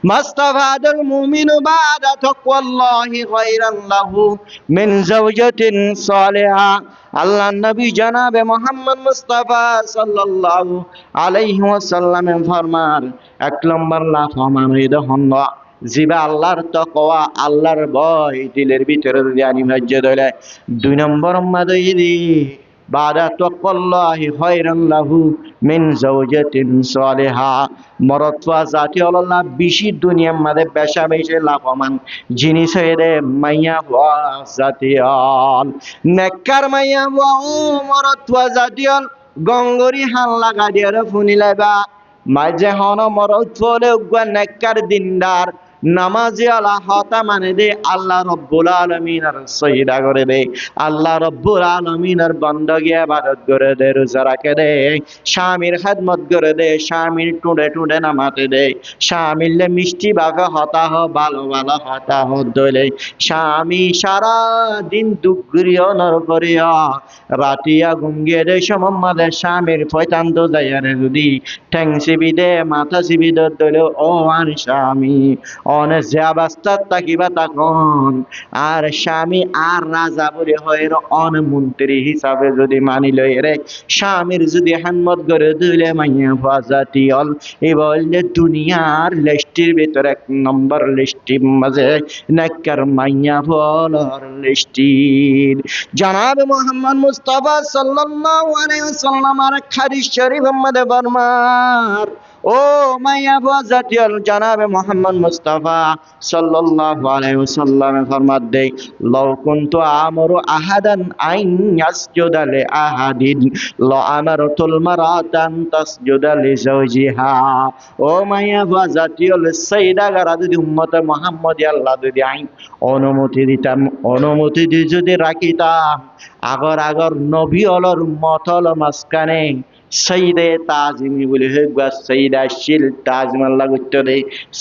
মাস্তাফাদাল মুমিনু বাদা তাকওয়াল্লাহি খায়রান লাহু মিন যাওজাতিন সালিহা। আল্লাহর নবী জনাবে মুহাম্মদ মুস্তাফা সাল্লাল্লাহু আলাইহি ওয়াসাল্লাম ফরমান, এক নম্বর লাভ আমানইদ হন্দ জিবা আল্লাহর তাকওয়া, আল্লাহর ভয় দিলের ভিতরে যদি অনিবার্য ধরে। দুই নম্বর মাদইদি বাদা তাকওয়াল্লাহি খায়রান লাহু মিন যাওজাতিন সালিহা। মরত্বা জাতি আল্লাহ বেশি দুনিয়ার মাঝে বেশা বেশি লাভবান জিনিস হয়ে রে মাইয়া হওয়া জাতীয়ল নেককার মাইয়া হওয়া ও মরত্বা জাতীয়ল গঙ্গরি হাল লাগা দিয়ে ফুনি লাইবা মাঝে হন মরত্বলে উগ্র নেককার দিনদার নামাজি আলা হতা মানে দে আল্লাহ রব্বুল আলামিনের সহিদা করে দে, আল্লাহ রব্বুল আলামিনের বন্দগি ইবাদত করে দে, রোজা রাখে দে, স্বামীর খেদমত করে দে, স্বামীর টুডে টুডে নামাতে দে, স্বামীলে মিষ্টি ভাবে হতা হ ভালো ভালো হতা হ দলে স্বামী সারা দিন দুঃখ করিয়া নর করিয়া রাতিয়া ঘুমিয়ে দে সমম্মাদে স্বামীর পয়তান্ত যাইয়ারে যদি ঠ্যাং চিবি দে মাথা চিবি দলে ও আর স্বামী অনে যে অবস্থাত থাকিবা তখন আর স্বামী আর রাজা বলে হয় অন মন্ত্রী হিসাবে যদি মানি লই রে স্বামীর যদি হানমত করে দিলে মাইয়া ফাজাতি অল এই বললে দুনিয়ার লিস্টির ভিতরে এক নম্বর লিস্টির মাঝে নেককার মাইয়া ফলর লিস্টির জনাব মুহাম্মদ মুস্তাফা সাল্লাল্লাহু আলাইহি ওয়াসাল্লাম আর হাদিস শরীফ মধ্যে ফরমান, ও মাইয়া ফাজাতিল জনাব মুহাম্মদ মুস্তাফা সাল্লাল্লাহু আলাইহি ওয়াসাল্লাম ফরমাত দে, লাউ কুনতু আমরু আহাদান আইন ইয়াসজুদা লি আহাদিন লা আমারতুল মারাতান তাসজুদা লি যাওজিহা। ও মাইয়া ফাজাতিল সাইয়্যিদা গারা যদি উম্মত মুহাম্মদি আল্লাহ যদি আইন অনুমতি দিতাম, অনুমতি দিয়ে যদি রাখিতাম আগর আগর নবী অলর উম্মত হল মাঝখানে সঈদে তাজিমি বলে হেগুয়া সঈদা শিল তাজমাল্লা করতে দে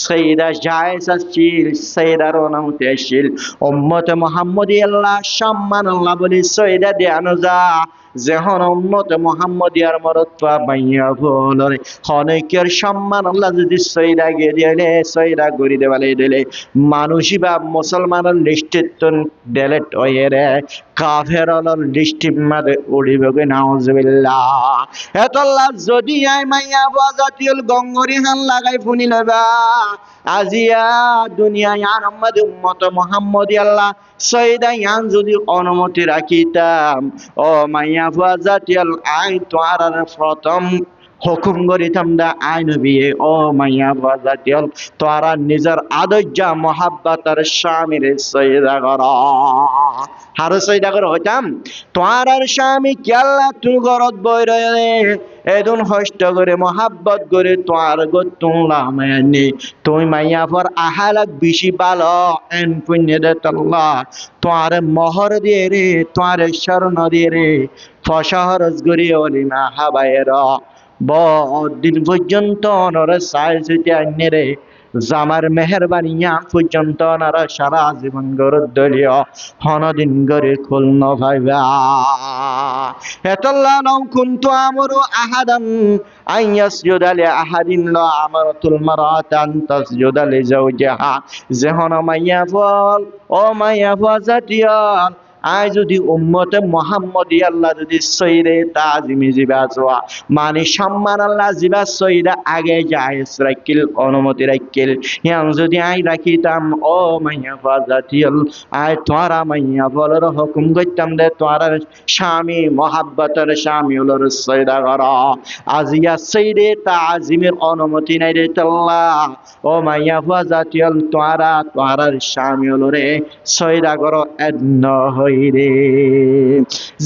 সঈদা জায়েসা শিল সঈদার অনুমতি শিল উম্মতে মুহাম্মদি আল্লাহ সম্মান আল্লাহ বলে সঈদা দেয়ানো যা যেহন উম্মতে মুহাম্মদিয়ার মরত্বা মাইয়া বলরে অনেকের সম্মান আল্লাহ যদি সঈদা গিয়ে দিলে সঈদা গড়ি দেওয়ালে দিলে মানুষই বা মুসলমানের লিস্টিত ডেলেট হয়ে রে কাফের লিস্টির মাঝে উড়িবে নাউজুবিল্লাহ। এতল্লাহ যদি আই মাইয়া বাজাতিল গঙ্গরি হান লাগাই ফুনি লবা আজিয়া দুনিয়া ইয়ান উম্মত উম্মত মুহাম্মদি আল্লাহ সঈদা ইয়ান যদি অনুমতি রাখিতাম, ও মাইয়া বাজাতিল আই তোয়ার প্রথম হুকুম করিতাম দা আইন বিয়ে, ও মাইয়া বাজাতিল তোরা নিজের আদর্যা মহাব্বতার স্বামীর সঈদা কর আর সঈদা করে হইতাম তোর স্বামী কেল্লা তুই ঘরত বই রয়ে এদুন হষ্ট করে মহাব্বত করে তোর গতুলাম তুই মাইয়া পর আহালাক বেশি ভালো এন পুণ্য দে তল্লা তোর মোহর দিয়ে রে তোর স্বর্ণ দিয়ে রে ফসহরজ গরি অলিমা হাবায়ের দিন পর্যন্ত অনরে সাইজ হইতে আইনে রে জামার মেহরবানিয়া পর্যন্ত ওনারা সারা জীবন গরুর দলীয় হনদিন গরে খুলন ভাইবা এতল্লা নৌ কুনতু আমরু আহাদান আন ইয়াসজুদা লি আহাদিন লা আমারাতুল মারাতান তাসজুদা লি যাওজিহা। যেহন মাইয়া ফল ও মাইয়া ফাজাতিয়াল আই যদি উম্মতে মুহাম্মদি আল্লাহ যদি সঈদে তাজিমি জিবা জোয়া মানে সম্মান আল্লাহ জিবা সঈদা আগে যায় রাখিল অনুমতি রাখিল ইয়ান যদি আই রাখিতাম, ও মাইয়া ফাজাতিল আই তোরা মাইয়া বলর হুকুম করতাম দে তোরার স্বামী মহাব্বতের স্বামী হলর সঈদা কর আজিয়া সঈদে তাজিমের অনুমতি নাই রে আল্লাহ, ও মাইয়া ফাজাতিল তোরা তোরার স্বামী হলরে সঈদা কর এদন হইরে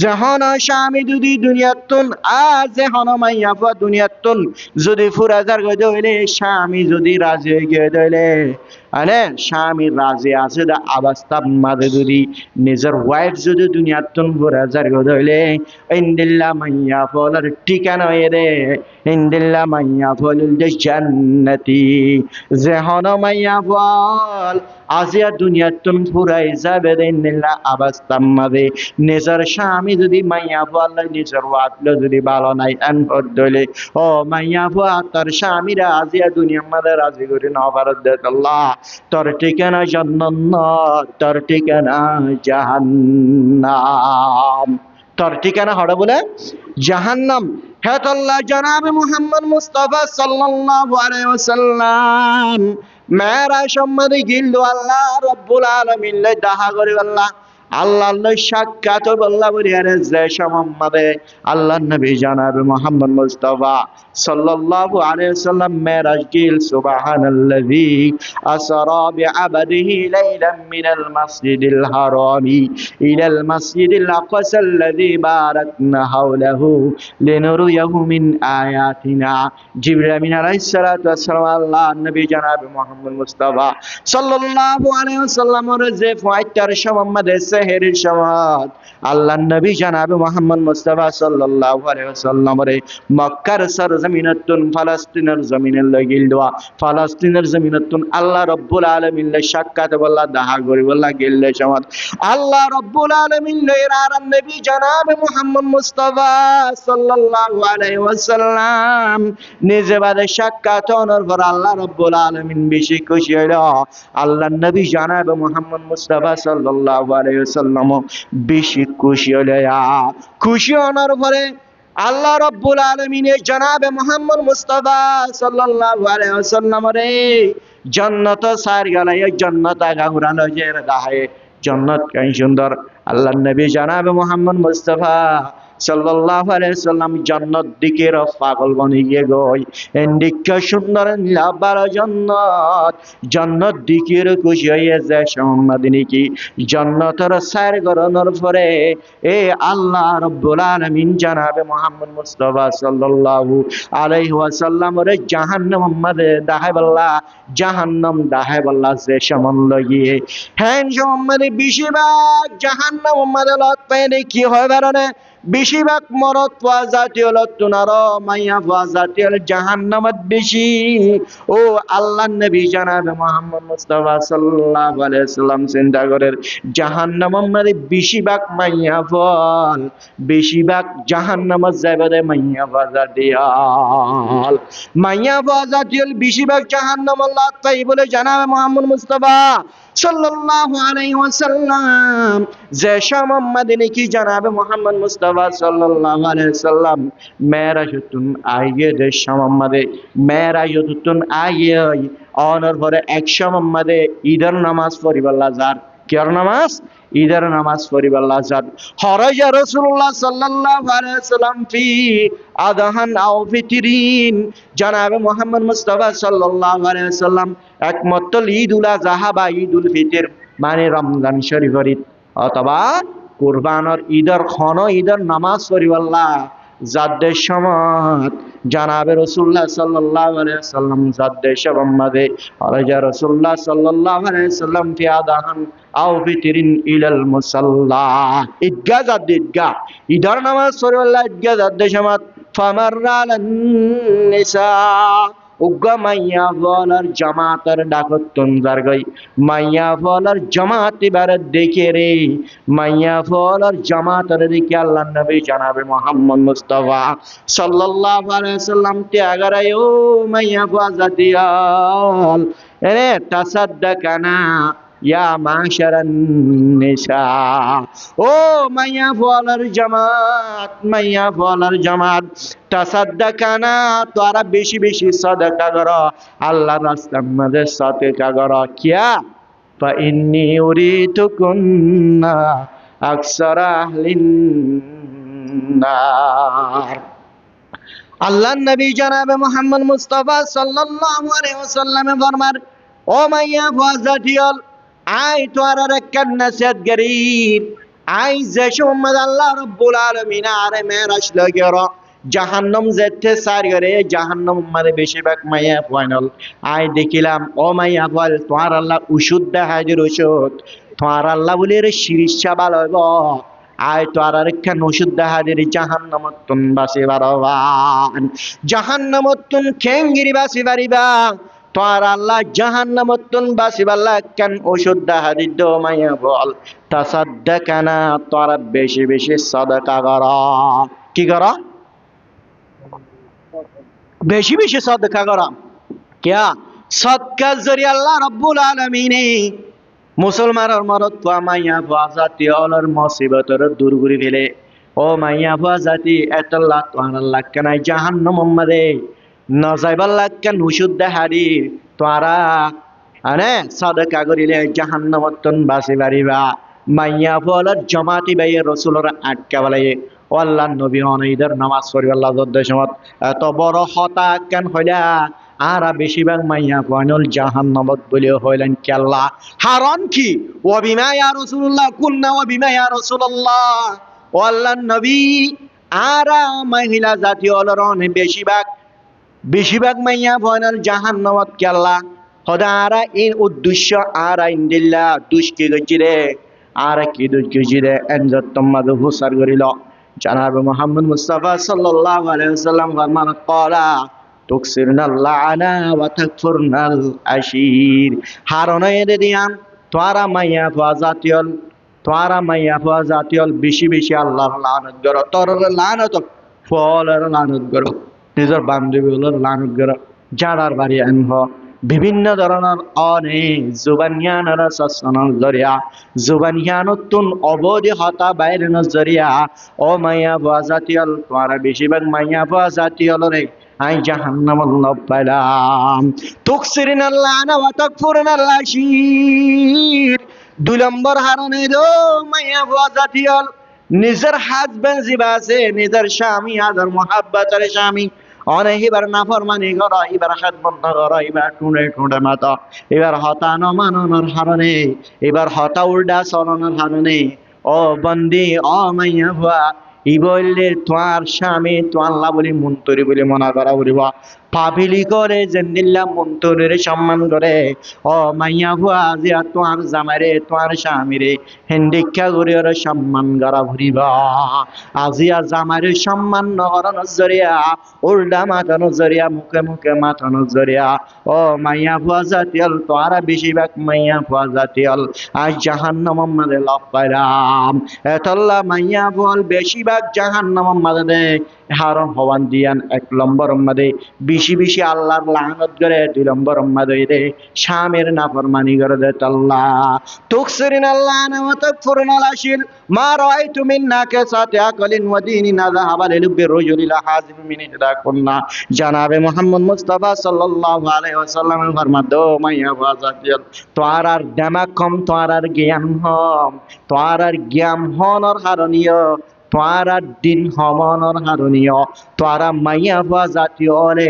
যখন স্বামী যদি দুনিয়াতুন আজ যখন মাইয়া পা দুনিয়াতুন যদি ফুরাজার গজে হইলে স্বামী যদি রাজি হয়ে গিয়ে দইলে আরে স্বামী রাজি আছে দা অবস্থা মাঝে যদি নিজের ওয়াইফ যদি দুনিয়াতুন ফুরাজার গজে হইলে ইন্দিল্লা মাইয়া ফলার ঠিকানা হয়ে রে ইন্দিল্লা মাইয়া ফল জান্নাতি যখন মাইয়া ফল আজিয়া দুনিয়াতুন ফুরাই যাবে দিল্লা আবাস্তাম মাদে নিজের স্বামী যদি মাইয়া বলে নিজের ওয়াকলো যদি ভালো নাই আন বদলে ও মাইয়া বুয়া তার স্বামীরা আজিয়া দুনিয়ার মাঝে রাজি করে না ভারত দেখ আল্লাহ তোর ঠিকানা জান্নাত তোর ঠিকানা জাহান্নাম তোর ঠিকানা হড় বলে জাহান্নাম হে আল্লাহ জনাবে মুহাম্মদ মুস্তাফা সাল্লাল্লাহু আলাইহি ওয়াসাল্লাম মেরা সম্মানে গিল্ল আল্লাহ রাব্বুল আলামিন লে দাহা করে আল্লাহ আল্লাহ সাক্ষাৎ বল্লা বলি আরে যে সম্মানে আল্লাহ নবী জনাবে মুহাম্মদ মুস্তাফা সাল্লাল্লাহু আলাইহি ওয়াসাল্লাম মেরাজ গিল সুবহানাল্লাযী আসরা বিআবদিহি লাইলাম মিনাল মাসজিদিল হারামি ইলাল মাসজিদিল আকসাল্লাযী বারাকনা হাওলাহু লিনুরিয়াহু মিন আয়াতিনা জিবরাইল আমিন আলাইহিস সালাতু ওয়াস সালাম আল্লাহ নবী জনাবে মুহাম্মদ মুস্তাফা সাল্লাল্লাহু আলাইহি ওয়াসাল্লামের যে ফাইটার সম্মানে সেহেরের সমাদ আল্লাহ নবী জনাবে মুহাম্মদ মুস্তাফা সাল্লাল্লাহু আলাইহি ওয়াসাল্লামের মক্কার সরজমিনতুন ফলস্তিনের জমিনে লাগিল দোয়া ফলস্তিনের জমিনতুন আল্লাহ রাব্বুল আলামিন লে সাক্ষাৎ বল্লা দাহা করি বল্লা গিল্লে সমাদ আল্লাহ রাব্বুল আলামিন লে আর নবী জনাবে মুহাম্মদ মুস্তাফা সাল্লাল্লাহু আলাইহি ওয়াসাল্লাম নিজে বাদে সাক্ষাৎ হওয়ার পর আল্লাহ রাব্বুল আলামিন বেশি খুশি হলো আল্লাহ নবী জনাবে মুহাম্মদ মুস্তাফা সাল্লাল্লাহু আলাইহি ওয়াসাল্লাম বেশি খুশি হলো খুশি হওয়ার পরে আল্লাহ রাব্বুল আলামিনের জনাবে মুহাম্মদ মুস্তাফা সাল্লাল্লাহু আলাইহি ওয়াসাল্লাম রে জান্নাত সার গেলে জান্নাত আগা ঘুরানো যে দাহে জান্নাত কাই সুন্দর আল্লাহ নবী জনাবে মুহাম্মদ মুস্তাফা সাল্লাল্লাহু আলাইহি ওয়াসাল্লাম জান্নাত দিকের পাগল বনে গিয়ে গই এন্ডিকা সুন্দর নীলাবার জান্নাত জান্নাত দিকের খুশি হয়ে যায় সম্মাদিনী কি জান্নাতের সার গরনের পরে এ আল্লাহ রাব্বুল আলামিন জনাবে মুহাম্মদ মুস্তাফা সাল্লাল্লাহু আলাইহি ওয়াসাল্লাম রে জাহান্নাম মধ্যে দাহাইবাল্লা জাহান্নাম দাহাইবাল্লা যে সমান লাগিয়ে হ্যাঁ সম্মানে বেশিরভাগ জাহান্নাম মধ্যে লট পেয়ে কি হয় বারণে বেশিরভাগ মরদ পাওয়া জাতীয় লতুনার মাইয়া পাওয়া জাতীয় জাহান্নামত বেশি ও আল্লাহ নবী জনাবে মুহাম্মদ মুস্তাফা সাল্লাল্লাহু আলাইহি ওয়াসাল্লাম চিন্তা করেন জাহান্নামের মধ্যে বেশিরভাগ মাইয়া ফল বেশিরভাগ জাহান্নামত যাবে মাইয়া পাওয়া জাতীয় মাইয়া পাওয়া জাতীয় বেশিরভাগ জাহান্নাম আল্লাহ তাই বলে জানাবে মুহাম্মদ মুস্তাফা সাল্লাল্লাহু আলাইহি ওয়াসাল্লাম যে সম্মাদিনী কি জানাবে মুহাম্মদ মুস্তাফা সাল্লাল্লাহু আলাইহি ওয়াসাল্লাম মেরাজতুন আইয়ে দে সম্মাদে মেরাজতুন আইয়ে অনর পরে এক সম্মাদে ঈদের নামাজ পড়িবার লাজার কিয়ার নামাজ ঈদের নামাজ পড়িবার লাজার হরাজা রাসূলুল্লাহ সাল্লাল্লাহু আলাইহি ওয়াসাল্লাম ফি আদহান আও ফিতরিন জানাবে মুহাম্মদ মুস্তাফা সাল্লাল্লাহু আলাইহি ওয়াসাল্লাম একমাত্র ঈদুল আযহা বা ঈদুল ফিতর মানে রমজান শরীফের ঈদ অথবা কুরবানের ঈদের খন ঈদের নামাজ পড়িবাল্লা জাদ্দের সমাত জানাবে রাসূলুল্লাহ সাল্লাল্লাহু আলাইহি ওয়াসাল্লাম জাদ্দের সমাদে হরাজা রাসূলুল্লাহ সাল্লাল্লাহু আলাইহি ওয়াসাল্লাম ফি আদহান আও ফিতরিন ইলাল মুসাল্লা ঈদগাহ জাদ্দ ঈদগাহ ঈদের নামাজ পড়িবাল্লা ঈদগাহ জাদ্দের সমাত ফামাররালান নিসা উগ্গা মাইয়া বলার জামাতের ডাকতন জারগই মাইয়া বলার জামাত এবারে দেখে রে মাইয়া বলার জামাতের দিকে আল্লাহ নবী জানাবে মুহাম্মদ মুস্তাফা সাল্লাল্লাহু আলাইহি ওয়াসাল্লাম ত্যাগারায় ও মাইয়া বাজাতিয়াল এরে তাসাদদাকানা ইয়া মাশারান নিসা ও মাইয়া বলার জামাত তাসাদদাকানা তোরা বেশি বেশি সাদাকা করো আল্লাহর রাস্তার মধ্যে সাদাকা করো কিয়া ফা ইন্নী উরিতুকুন্না আকসারা আহলিন নার আল্লাহর নবী জনাবে মুহাম্মদ মুস্তাফা সাল্লাল্লাহু আলাইহি ওয়াসাল্লামে ফরমান ও মাইয়া ফাজাতিল আই তোরা রাক্কান নাসিয়াত গরিব আই যে সম্মাদ আল্লাহ রাব্বুল আলামিন আরে মেরাজ লাগেরা জাহান্নাম যেতে সার করে জাহান্নাম মানে বেশিরভাগ মাইয়া ফাইনাল আই দেখিলাম ও মাইয়া বল তোমার আল্লাহ ওষুধ দেখায় ওষুধ তোমার আল্লাহ বলে রে শিরিষা ভালো হইব আয় তো আর আরেকখান ওষুধ দেখা দিলি জাহান্নামতুন বাসি বারবান জাহান্নামতুন খেঙ্গিরি বাসি বারিবা তোর আল্লাহ জাহান্নামতুন বাসিবাল্লাহ কেন ওষুধ হাদিদ মাইয়া বল তাসাদ্দাকানা তোরা বেশি বেশি সাদাকা কর কি কর বেশি বেশি সাদাকা কর क्या सदका जरिया अल्लाह रब्बुल आलमीन মুসলমানের মরদ তো মাইয়া ফুয়া জাতি অলর মুসিবতর দূর করে ফেলে ও মাইয়া ফুয়া জাতি এতাল্লাহ তোয়ার আল্লাহ কেনাই জাহান্নাম মধ্যে নজাইবার লাগ কেন হুশুদ দেহারি তোরা আনে সাদকা করিলে জাহান্নামতন বাসি পারিবা মাইয়া ফুয়ার জমাতি বাইয়ে রসুলর আটকা বলাই ও আল্লাহ নবী অনইদের নামাজ পড়ি আল্লাহ যদ্দেশমত এত বড় হতা কেন হইলা আর বেশিরভাগ মাইয়া ফাইনাল জাহান্নামত বলে হইলেন কি আল্লাহ হারন কি ও বিমা ইয়া রাসূলুল্লাহ কুলনা ও বিমা ইয়া রাসূলুল্লাহ ও আল্লাহর নবী আর মহিলা জাতীয় অলরন বেশিরভাগ মাইয়া ফাইনাল জাহান্নামত কি আল্লাহ হদারা ইন উদ্দেশ্য আর ইনদিল্লাহ দুষ্কি গজিরে আর কি দুষ্কি গজিরে এনজত তোমাদু হুসার করিল জনাব মুহাম্মদ মুস্তাফা সাল্লাল্লাহু আলাইহি ওয়াসাল্লাম ফরমান ক্বালা তুকসিরনা লানা ওয়া তাকফুরনাল আশির হারনা এদে দিয়ান তোরা মাইয়া ফাজাতিয়ল বেশি বেশি আল্লাহর লানত করো তোর লানত ফলের লানত করো নিজের বান্ধবীগুলোর লানত করো যারার বাড়ি আনব বিভিন্ন ধরনের জুবানিয়ানের সসনের জরিয়া জুবানিয়ানতুন অবধি হতা বাইরের জরিয়া ও মাইয়া ফাজাতিয়ল তোরা বেশিরভাগ মাইয়া ফাজাতিয়লরে আই জাহান্নামল পাইলাম তুকসিরিনাল লানা ওয়া তাকফুরনাল আশির দুই নম্বর হারনে দো মাইয়া ফাজাতিয়ল নিজের হাজবেন্ড জিবা আছে নিজের স্বামী আদর মোহাব্বতের স্বামী অনেক এবার নাফরমানি কর এবার হাত বন্ধ কর এবার টুঁড়ে টুঁড়ে মাতা এবার হতা নমানোর হারনে এবার হতা উল্টা চলনের হারনে ও বন্দি ও মাইয়া ভুয়া ই বললে তোমার স্বামী তো আল্লাহ বলি মন্তরি বলে মনে করা বলিব পাপিলি করে জেন্দিল্লা মন্তরের সম্মান করে ও মাইয়া ভুয়া যে তোমার জামাইরে তোমার স্বামীরে হেন্ডিক্ষা করে ওর সম্মান করা ভরিবা আজিয়া জামাইরে সম্মান নগরানোর জরিয়া উল্টা মাথানোর জরিয়া মুখে মুখে মাথানোর জরিয়া ও মাইয়া ভুয়া জাতিয়াল তোরা বেশিরভাগ মাইয়া ভুয়া জাতিয়াল আজ জাহান্নামের মধ্যে লাভ পাইলাম এতল্লা মাইয়া ভুয়াল বেশিরভাগ জাহান্নামের মধ্যে হারণ হওয়ান দিয়ান এক নম্বর মধ্যে বেশি বেশি আল্লাহর লানত করে দুই নম্বর মধ্যে স্বামীর নাফরমানি করে দে আল্লাহ তুকসিরিনাল লানা ওয়া তাকফুরনাল আশির মা রাআইতু মিন নাকাসাতি আকলিন ওয়া দীনিন যাহাবা লিলুব্বি রাজুলিল হাজিব মিন ইদাকুন্না জনাবে মুহাম্মদ মুস্তাফা সাল্লাল্লাহু আলাইহি ওয়াসাল্লামের ফরমান দো মাইয়া ফাজাতিল তোয়ার দিমাগ কম তোয়ার জ্ঞান হম তোয়ার জ্ঞান হনর হারণীয় তোয়ারা দিন হমনর হারণীয় তোয়ারা মাইয়া ফুয়া জাতীয় হলে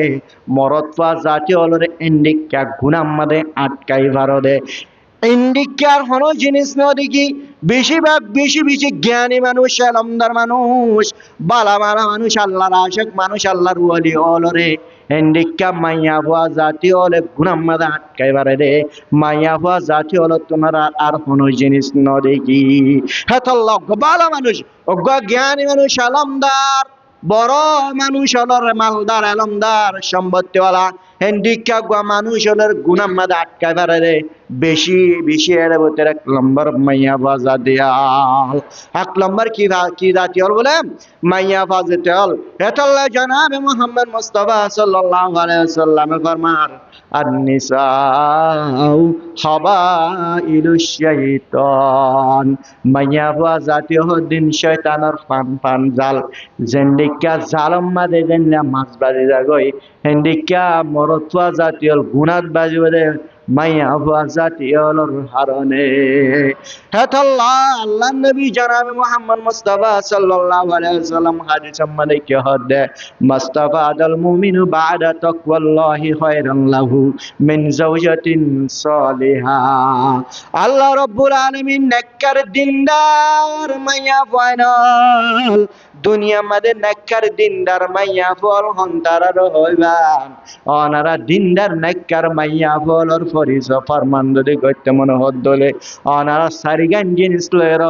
মরদ ফুয়া জাতীয় হলে ইন্ডিকা গুনাম মাদে আটকাই ভারদে ইন্ডিকার হনো জিনিস ন দেখি বেশিরভাগ বেশি বেশি জ্ঞানী মানুষ আলমদার মানুষ বালা মারা মানুষ আল্লাহর আশেক মানুষ আল্লাহর ওয়ালি অলরে ইন্ডিকা মাইয়া ফুয়া জাতীয় হলে গুনাম মাদে আটকাই ভারদে মাইয়া ফুয়া জাতীয় হলে তোমরা আর হনো জিনিস ন দেখি হেতল্লাহ বালা মানুষ অজ্ঞা জ্ঞানী মানুষ আলমদার বড় মানুষ হলর মালদার আলমদার সম্পত্তিওয়ালা হেন্ডিকা গুয়া মানুষ হলর গুনাম মাদে আটকাই পারে বেশি বেশি এর ভিতরে এক নম্বর মাইয়া বাজা দিয়াল এক নম্বর কি জাতীয় বলে মাইয়া বাজা দিয়াল এতল্লা জনাবে মুহাম্মদ মুস্তাফা সাল্লাল্লাহু আলাইহি ওয়াসাল্লাম ফরমান আন-নিসাউ হাবাইলুশ শাইতান মাইয়া বাজা জাতীয় দিন শয়তানের ফান জাল জেন্ডিকা জালম মাদে জেন্না মাছ বাজি যাগই হেন্ডিকা মরতওয়া জাতীয় গুনাত বাজিবে মাইয়া ফুয়া জাতীয়র হারণে হেতল্লাহ আল্লাহ নবী জনাবে মুহাম্মদ মুস্তাফা সাল্লাল্লাহু আলাইহি ওয়াসাল্লাম হাদিস সম্মানে কি হদে মুস্তাফা আদাল মুমিনু বাদা তাকওয়াল্লাহি খায়রান লাহু মিন যাওজাতিন সালিহা আল্লাহ রাব্বুল আলামিন নেককার দিনদার মাইয়া ফাইনাল দুনিয়া মাদে নেককার দিনদার মাইয়া ফল হন্তারার হইবান অনারা দিনদার নেককার মাইয়া ফলর পরিচয় ফরমান যদি করতে মনে হত দলে অনারা সারিগান জিনিস লয়ের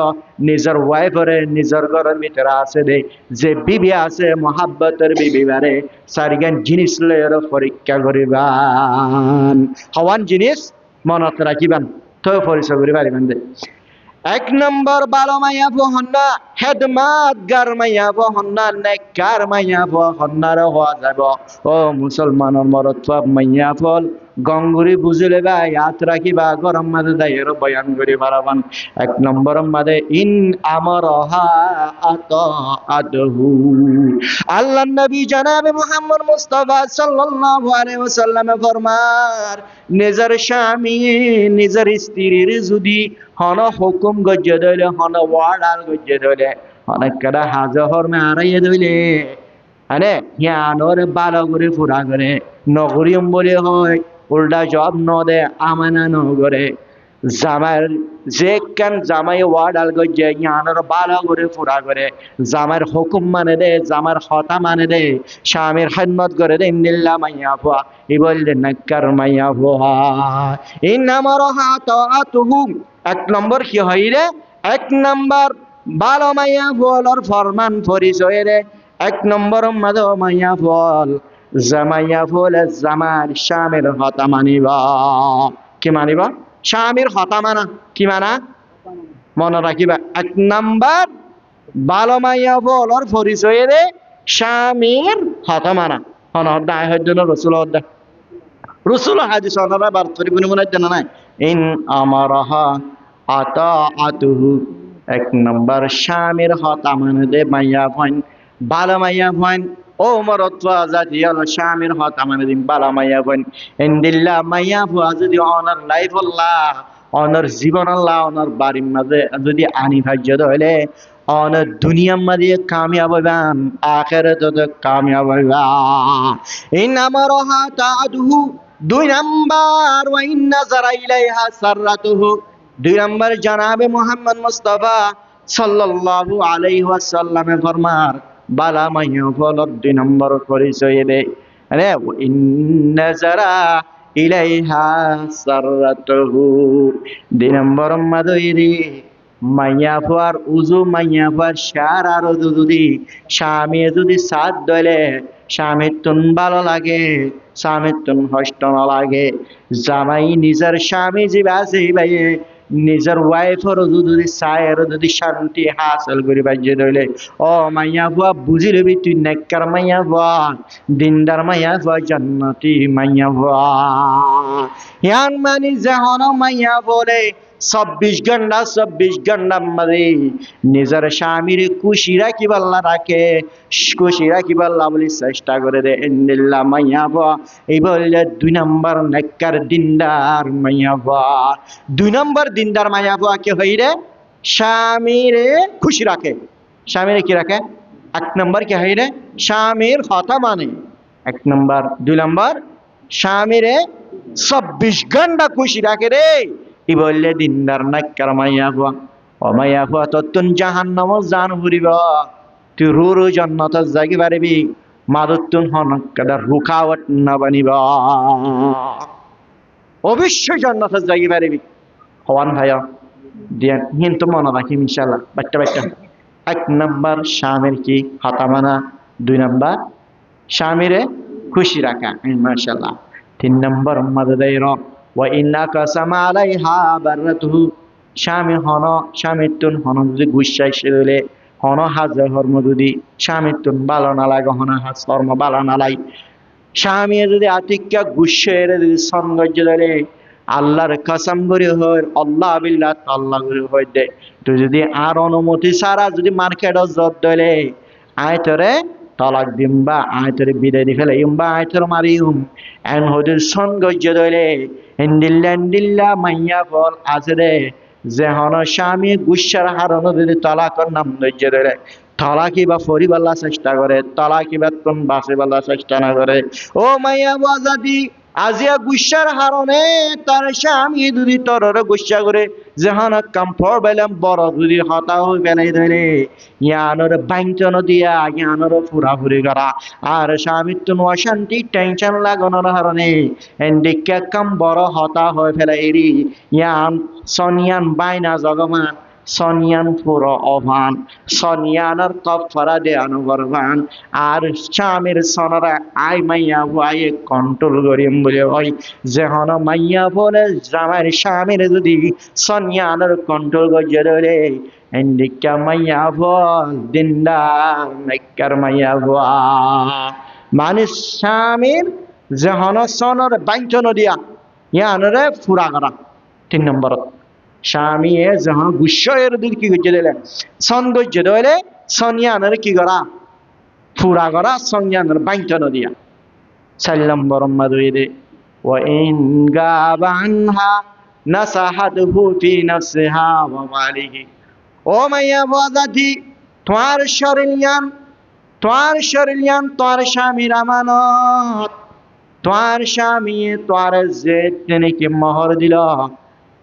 নিজের ওয়াইফরে নিজের ঘরের ভিতরে আছে দে যে বিবি আছে মহাব্বতের বিবি বারে সারিগান জিনিস লয়ের পরীক্ষা করিবান হওয়ান জিনিস মনত রাখিবান তো পরিচয় করি পারিবেন দে এক নম্বর ভালো মাইয়া বহন্না হেদমাত গার মাইয়া বহন্না নেককার মাইয়া বহন্নার হওয়া যাব ও মুসলমানের মরত মাইয়া ফল গঙ্গুরি বুঝলে বা ইয়াত রাখিবা গরম মাঝে দায়ের বয়ান করি পারাবান এক নম্বর মাঝে ইন আমরহা আত আদহু আল্লাহ নবী জনাবে মুহাম্মদ মুস্তাফা সাল্লাল্লাহু আলাইহি ওয়াসাল্লাম ফরমার নিজের স্বামী নিজের স্ত্রীর যদি হন হুকুম গজ্জে দইলে হন ওয়ার্ডাল গজ্জে দইলে অনেক কটা হাজহর মে আড়াইয়ে দইলে আরে জ্ঞানর বালো করে পুরা করে নগরিয়ম বলে হয় উল্টা জব ন দে আমানা ন করে জামার যে কেন জামাই ওয়ার্ডাল গজ্জে জ্ঞানর বালো করে পুরা করে জামার হুকুম মানে দে জামার হতা মানে দে স্বামীর খেদমত করে দে ইন্দিল্লা মাইয়া ফুয়া ই বললে নাক্কার মাইয়া ফুয়া এই নামর হাতুহু এক নম্বর কি হয় রে এক নম্বর ভালো মাইয়া ফুয়ালর ফরমান পরিচয় রে এক নম্বর মাদো মাইয়া ফুয়াল জামাইয়া ফুল জামার স্বামীর হতা মানিবা কি মানিবা স্বামীর হতা মানা কি মানা মনে রাখিবা এক নাম্বার ভালো মাইয়া বলার পরিচয়ে রে স্বামীর হতা মানা অনহদ্দা আয় জন্য রসুল হদ্দা রসুল হাদিস অনরা বার তরিবুনি মনে জানা নাই ইন আমারহা আতা আতুহু এক নাম্বার স্বামীর হতা মানে দে মাইয়া ভন ভালো মাইয়া ভন ও মরত্ব জাতি হলো স্বামীর হতা মানে দিন ভালো মাইয়া ভন ইন্দিল্লা মাইয়া ভুয়া যদি অনার লাইফ আল্লাহ অনার জীবন আল্লাহ অনার বাড়ির মাঝে যদি আনি ভাজ্য হইলে অনার দুনিয়ার মাঝে কামিয়াব হইবান আখিরাতে তো কামিয়াব হইবা ইন আমারহা তাআদুহু দুই নাম্বার ওয়া ইন নাযারা ইলাইহা সাররাতুহু দুই নাম্বার জনাবে মুহাম্মদ মুস্তাফা সাল্লাল্লাহু আলাইহি ওয়াসাল্লাম ফরমার বালা মাইয়া ফলর দুই নম্বর পরিচয় দে আরে ইন নাযারা ইলাইহা সাররাতুহু দুই নম্বর মাদইরি মাইয়া ফুয়ার উজু মাইয়া ফুয়ার সার আর যদি স্বামী যদি সাথ দলে স্বামীর তুন ভালো লাগে স্বামীর তুন হষ্ট না লাগে জামাই নিজের স্বামী যে আছে ভাই নিজের ওয়াইফর যদি চায়ের যদি শান্তি হাসিল করি বাজ্যে ধরলে ও মাইয়া ফুয়া বুঝি লবি তুই নেককার মাইয়া ফুয়া দিনদার মাইয়া ফুয়া জান্নাতি মাইয়া ফুয়া ইয়ান মানি যেহন মাইয়া বলে 24 ঘন্টা মাঝে নিজের স্বামীর খুশি রাখি পাল্লা রাখে খুশি রাখি পাল্লা বলে চেষ্টা করে দে ইন্দিল্লা মাইয়া ফুয়া এই বললে দুই নম্বর নেককার দিনদার মাইয়া ফুয়া দুই নম্বর দিনদার মাইয়া ফুয়া কে হই রে স্বামীরে খুশি রাখে স্বামীরে কি রাখে এক নম্বর কে হই রে স্বামীর কথা মানে এক নম্বর দুই নম্বর স্বামীরে 24 ঘন্টা খুশি রাখে রে ই বললে দিনদার নেককার মাইয়া ফুয়া ও মাইয়া ফুয়া তত্তুন জাহান্নাম জান ফুরিব তুই রু জান্নাত জাগি পারবি মাদুতুন হনকাদা রুখাওয়াত না বানিবা অবশ্যই জান্নাত জাগি পারবি হওয়ান ভাইয়া দিয়ে কিন্তু মনে রাখি ইনশাআল্লাহ বাচ্চা বাচ্চা এক নম্বর স্বামীর কি হতা মানা দুই নম্বর স্বামীরে খুশি রাখা মাশাআল্লাহ তিন নম্বর মাদাদাইর ওয়া ইন্না কাসামা আলাইহা বাররাতুহু স্বামী হন স্বামীর তুন হন যদি গুসাই সেলে হন হাজার হর্ম যদি স্বামীর তুন ভালো না লাগে হন হাজ কর্ম ভালো না লাই স্বামী যদি আতিক্যা গুসের যদি সৌন্দর্য দিলে আল্লাহর কসম করে হয় আল্লাহ বিল্লাহ আল্লাহ করে হয় দে তুই যদি আর অনুমতি ছাড়া যদি মার্কেটত জব দিলে আয় তোরে তালাক দিম বা আয় তোরে বিদায় দি ফেলে বা আয় তোর মারিম এন হদির সৌন্দর্য দিলে ইন্দিল্লা মাইয়া ফল আছে রে যে হন স্বামী গুসার হারণ যদি তালাকর নাম ধৈর্য দিলে তালাকি বা ফরিবাল্লা চেষ্টা করে তালাকি বা কোন বাসে বাল্লা চেষ্টা না করে ও মাইয়া বাজাদি আজিয়া গুসার হারণে তার স্বামী যদি তরর গুসা করে যখন কমফোর্ট বেলাম বড় যদি হতা হয়ে বেলাই ধরে ইয়ানোর বাইঞ্চন দিয়া ইয়ানোর ফুরাফুরি করা আর স্বামীর তো অশান্তি টেনশন লাগানোর হারণে এন্ডিকা কম বড় হতা হয়ে ফেলাই ইয়ান সনিয়ান বাইনা জগমান সনিয়ান পুরো অভান সনিয়ানের কফরা দেয়ানো বরবান আর স্বামীর সনরা আই মাইয়া ভাইয়ে কন্ট্রোল করিম বলে হয় যেহন মাইয়া বলে জামার স্বামীর যদি সনিয়ানের কন্ট্রোল করিয়ে ধরে এন্ডিকা মাইয়া বল দিনদার মেকার মাইয়া বল মানে স্বামীর যেহন সনর বাইঞ্চন দিয়া ইয়ানরে ফুরা করা 3 নম্বর স্বামীয়ে যখন গুস্সয়ের দিক কি করছে দিলে সন গজ্জে দইলে সনিয়ানের কি করা ফুরা করা সনিয়ানের বাইঞ্চন দিয়া 4 নম্বর মাদুইদে وإن غاب عنها نصحته في نفسها وماله ও মাইয়া বাজাতি তোমার শরীরিয়ান তোমার স্বামীর আমানত তোমার স্বামী তোমার যে তিনি কি মোহর দিল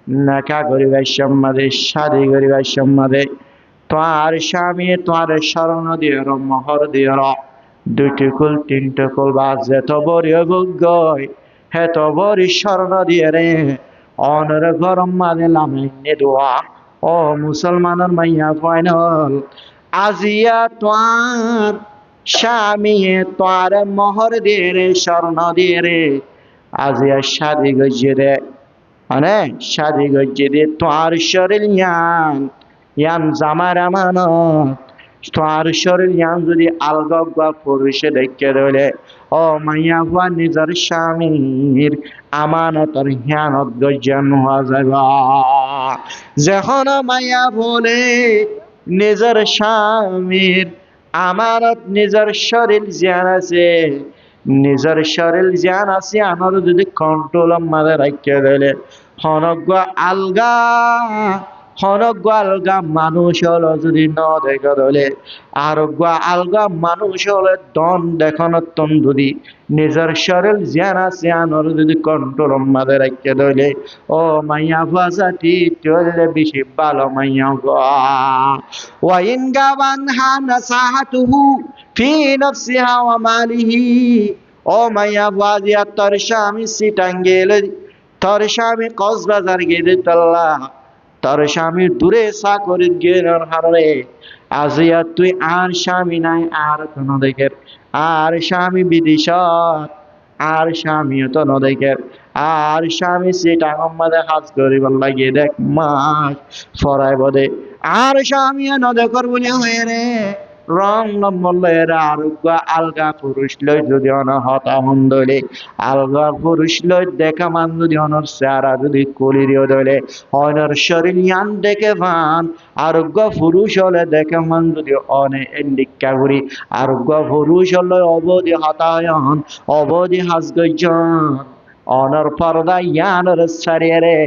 নাকা করিবার সম্মাদে শাদী করিবার সম্মাদে তোমার স্বামী তোমার স্মরণ দিয়র মোহর দিয়র 2টি কুল 3টি কুল বা যেত বড় গয় হেত বড় স্মরণ দিয়ে রে অনর গরম মাদে লামাইনে দোয়া ও মুসলমানের মাইয়া ফাইনাল আজিয়া তোমার স্বামী তোমার মোহর দিয়ে রে স্মরণ দিয়ে রে আজিয়া শাদী গজিয়ে রে মানে শাদী গজিয়ে দে তোমার শরীর ইয়ান জামার আমানত তোমার শরীর ইয়ান যদি আলগা পুরুষে দেখে দিলে ও মাইয়া হুয়া নিজের স্বামীর আমানতর হিয়ানত গজ্জান হওয়া যাবা যখন মাইয়া বলে নিজের স্বামীর আমানত নিজের শরীর জ্ঞান আছে নিজের শরীর জ্ঞান আছে আমার যদি কন্ট্রোল মাঝে রাখতে দিলে হনগ্বা মানুষ হলো যদি ন দেখা দলে আর আলগা মানুষ হলে দন দেখানোর তন যদি নিজের শরীর জ্ঞান আছে আনর যদি কন্ট্রোল মাঝে রাখতে দলে ও মাইয়া ভাষাটি চললে বেশি ভালো মাইয়া ওয়াইন গাবান হানা সাহাতুহু ফি নফসিহা ওয়া মালিহি ও মাইয়া ভাজিয়া তোর স্বামী সিটাঙ্গেলে তোর স্বামী কক্সবাজার গেলে তল্লা তোর স্বামী দূরে চাকরিত গেলার হারে আজিয়া তুই আর স্বামী নাই আর তো নদেকের আর স্বামী বিদেশত আর স্বামীও তো নদেকের আর স্বামী সেটা আমাদের হাজ করিবার লাগিয়ে দেখ মাস ফরাইব দে আর স্বামী নদেকর বলে হয়ে রে রং নম্বর আলগা পুরুষ লই যদি অনহতা হন্দলে আলগা পুরুষ লই দেখা মান যদি অনর চেহারা যদি কলিরিও দলে অনর শরীর ইয়ান দেখে ভান আরোগ্য পুরুষ হলে দেখে মান যদি অনে এন্ডিকা করি আরোগ্য পুরুষ হলে অবধি হতায়ন অবধি হাসগজন অনর পর্দা ইয়ানর সারিয়ে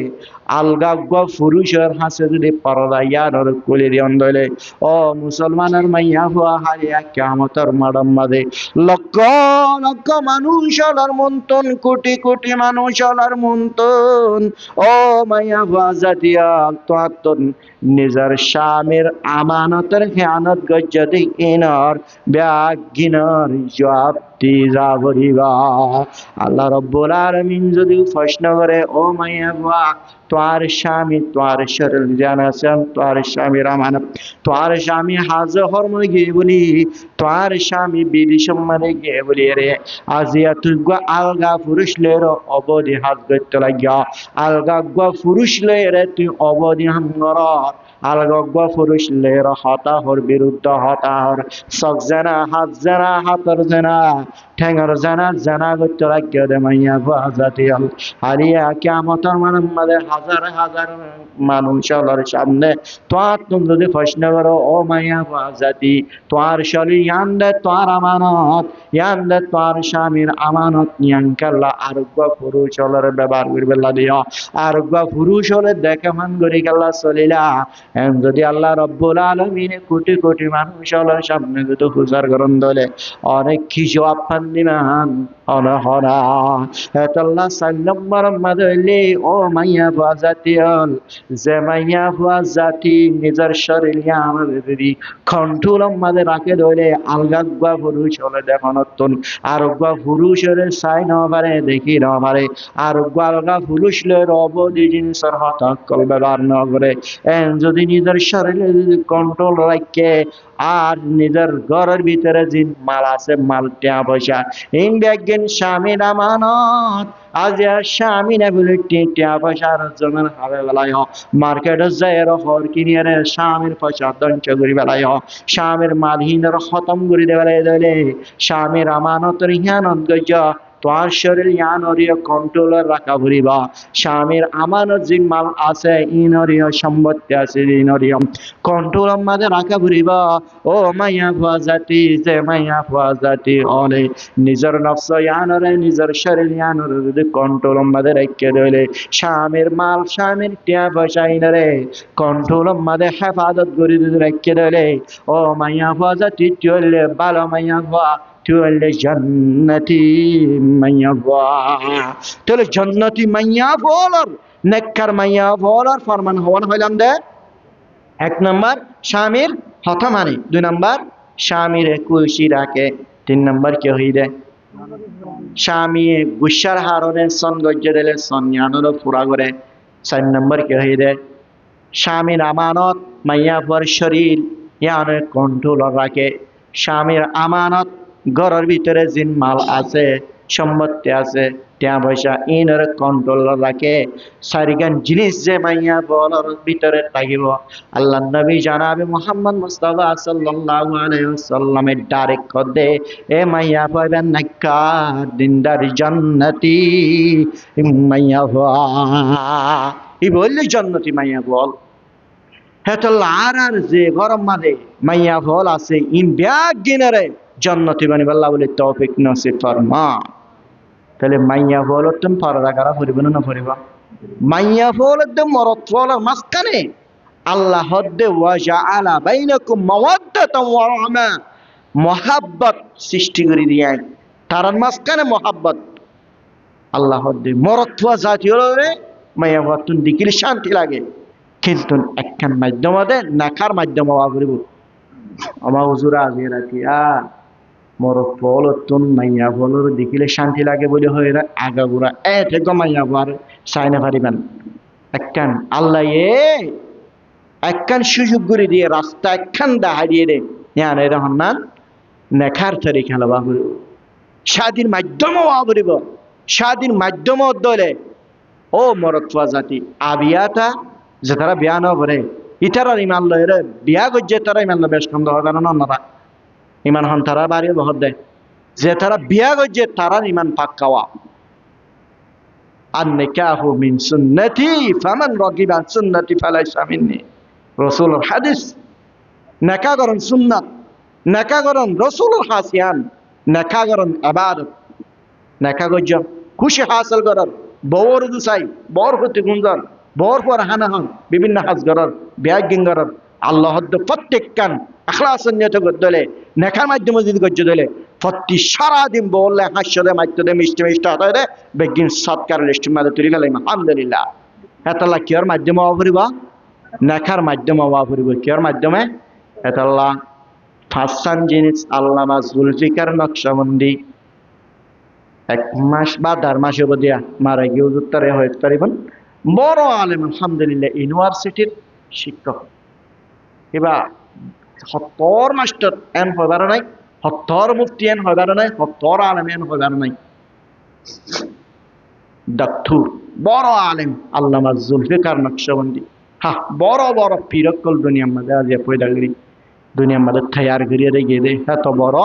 আলগা পুরুষের হাসে যদি পর্দা ইয়ানর কুলির অন্দলে ও মুসলমানের মাইয়া হুয়া হারিয়া কিয়ামতের মাডম মাদে লক্ষ লক্ষ মানুষ হলার মন্তন কোটি মানুষ হলার মন্তন ও মাইয়া হুয়া জাতিয়া তোয়াত্তন নিজের স্বামীর আমানতের খেয়ানত গজ্জতি ইনর ব্যাগিনর জবাব দি যাবরিবা আল্লাহ রব্বুল আলামিন যদি প্রশ্ন করে ও মাইয়া হুয়া তোমার স্বামী তোমার শরীর জানাছেন তোমার স্বামীর আমানত তোমার স্বামী হাজর হরমে গিয়ে বলি তোমার স্বামী বিধি সম্মানে গিয়ে বলি রে আজিয়া তুই আলগা পুরুষ লের অবধি হাত করতে লাগিয়া আলগা পুরুষ লেরে তুই অবধি হাঙ্গর আলগা পুরুষ লের হতাহর বিরুদ্ধ হতাহর সব জানা হাতর জানা ঠেঙ্গর জানা করতে লাগিয়ে দে মাইয়া বাজাতিয়াল হারিয়া কিয়ামতের মাঝে হাজার মানুষ হলার সামনে তোমার তুমি যদি প্রশ্ন করো ও মাইয়া বাজাতি তোমার শরীর ইয়ান দে তোমার আমানত ইয়ান দে তোমার স্বামীর আমানত নিয়াঙ্কাল্লা আরোগ্য পুরুষ হলার ব্যবহার করবে দিও আরোগ্য পুরুষ হলে দেখে মান করি গেল্লা চলিলা যদি আল্লাহ রব্বুল আলামিন কোটি মানুষ হলার সামনে যদি হুজার গরম দলে অনেক কিছু আপ্যান নিমান অনহরা এতল্লা 4 নম্বর মাদলি ও মাইয়া ফুয়া জাতি হল যে মাইয়া ফুয়া জাতি নিজের শরীর আমাদের কন্ট্রোল মাঝে রাখে ধরে আলগা পুরুষ হলে দেখানোর আর পুরুষের চাই ন পারে দেখি ন পারে আর আলগা পুরুষ অবধি জিনিসের হতাকল ব্যবহার ন করে যদি নিজের শরীরে যদি কন্ট্রোল রাখে আর নিজের ঘরের ভিতরে যে মাল আছে মাল টাকা পয়সা ইন দেখবেন স্বামীর আমানত আজ স্বামী না বলে টাকা পয়সার জন্য হারে বেলায় মার্কেটে যায় হর কিনিয়ে স্বামীর পয়সা দঞ্চ করে বেলায় স্বামীর মালহীনের খতম করে দেবেলায় দিলে স্বামীর আমানতের হিয়ানত গজ্য তোমার শরীর ইয়ানরীয় কন্ট্রোলার রাখা ভরিবা স্বামীর আমানত যে মাল আছে ইনরীয় সম্পত্তি আছে ইনরীয় কন্ট্রোল মাঝে রাখা ভরিবা ও মাইয়া ফুয়া জাতি যে মাইয়া ফুয়া জাতি অনে নিজের নফস ইয়ানরে নিজের শরীর ইয়ানরে যদি কন্ট্রোল মাঝে রেখে দিলে স্বামীর মাল স্বামীর টিয়া পয়সা ইনরে কন্ট্রোল মাঝে হেফাজত করে যদি রেখে দিলে ও মাইয়া ফুয়া জাতি চললে ভালো মাইয়া ফুয়া তুলে জান্নাতি মাইয়া ফুয়া তাহলে জান্নাতি মাইয়া ফুয়ার নেককার মাইয়া ফুয়ার ফরমান হওয়ান হইলাম দে 1 নম্বর স্বামীর হতা মানে 2 নম্বর স্বামীর খুশি রাখে 3 নম্বর কি হইলে স্বামী গুসার হারনে সন গজ্জে দিলে সন জ্ঞানর পুরা করে 4 নম্বর কি হইলে স্বামীর আমানত মাইয়া ফুয়ার শরীর ইয়ানে কন্ট্রোল রাখে স্বামীর আমানত ঘরের ভিতরে যে মাল আছে সম্পত্তি আছে টাকা পয়সা ইনর কন্ট্রোল রাখে 4 জিনিস যে মাইয়া বলার ভিতরে থাকিব আল্লাহ নবী জানাবে মুহাম্মদ মুস্তাফা সাল্লাল্লাহু আলাইহি ওয়াসাল্লামের ডাইরেক্ট কদে এ মাইয়া পাবেন নাকার দিনদার জান্নাতি মাইয়া হওয়া ই বললে জান্নাতি মাইয়া বল হেতল আর যে গরম মাঝে মাইয়া বল আছে ইন ব্যাগ গিনারে জান্নাতি বানি আল্লাহ বলে তৌফিক নসিব ফরমা তাহলে মাইয়া বল তুমি পর্দা করা পড়িব না পড়িব মাইয়া বল একদম মরদ বলার মাঝখানে আল্লাহ হদ্দে ওয়া জাআলা বাইনাকুম মাওয়াদ্দাতান ওয়া রাহমা মুহাব্বত সৃষ্টি করে দিয়ে তার মাঝখানে মুহাব্বত আল্লাহ হদ্দে মরদ ওয়া জাতি হলো রে মাইয়া বল তুমি দেখিলে শান্তি লাগে কিন্তু একখান মাধ্যম দে নাকার মাধ্যম হওয়া করিব আমার হুজুরা আজি রাখি মরদ ফল তুন মাইয়া ফলর দেখিলে শান্তি লাগে বলে হয় আগাগুড়া থেকে মাইয়া ফল চাইনা পারিবেন একখান আল্লাহ একখান সুযোগ করে দিয়ে রাস্তা একখান দাহাড়িয়ে রে এরকম না নেখার তারিখ খেলা করিব স্বাধীন মাধ্যমও করিব স্বাধীন মাধ্যম দলে ও মরদ ফা জাতি আবিয়াতা যে তারা বিয়া ন করে ইতারা ইমান লয় রে বিয়া গজ্জে তারা ইমান বেশ কম দেওয়া জানো না ইমান হন তারা বাড়ি বহর দেয় যে তারা বিয়া গজ্জে তারা ইমান পাক্কাওয়া আর নিকাহু মিন সুন্নতি ফামান রাগিবা আন সুন্নতি ফালাইসা মিন্নি রাসূলুর হাদিস নেকা করন সুন্নাত নেকা করন রাসূলুর হাসিয়ান নেকা করন ইবাদত নেকা গজ্জ খুশি হাসিল করন বউর দুসাই বর হতে গুঞ্জন বর পর হানা হন বিভিন্ন হাজ করন বিয়া গিঙ্গরন আল্লাহ প্রত্যেক কান আখলাসের নিয়ত দলে নেখার মাধ্যমে যদি গজ্জ দলে প্রতি সারাদিন বললে হাস্যদে মাধ্যমে মিষ্টি মিষ্টি হতে বেগিন সৎকার লিস্ট মাঝে তুলি গেলাম আলহামদুলিল্লাহ এতলা কিয়র মাধ্যমে অপরিব নেখার মাধ্যমে অপরিব কিয়র মাধ্যমে এতলা ফাঁসান জিনিস আল্লামা জুলফিকার নকশবন্দি 1 মাস বা 1.5 মাস দিয়া মারা গিয়ে উত্তরে হয়ে পারিবেন বড় আলেম আলহামদুলিল্লাহ ইউনিভার্সিটির শিক্ষক এবার 70 মাস্টার এন হইবার নাই 70 মুফতি এন হইবার নাই 70 আলেম এন হইবার নাই ডাক্তার বড় আলেম আল্লামা জুলফিকার নকশবন্দি বড় বড় পীরকল দুনিয়ার মধ্যে আজ পয়দাগিরি দুনিয়ার মধ্যে তৈয়ার করিয়ে গিয়ে দে এত বড়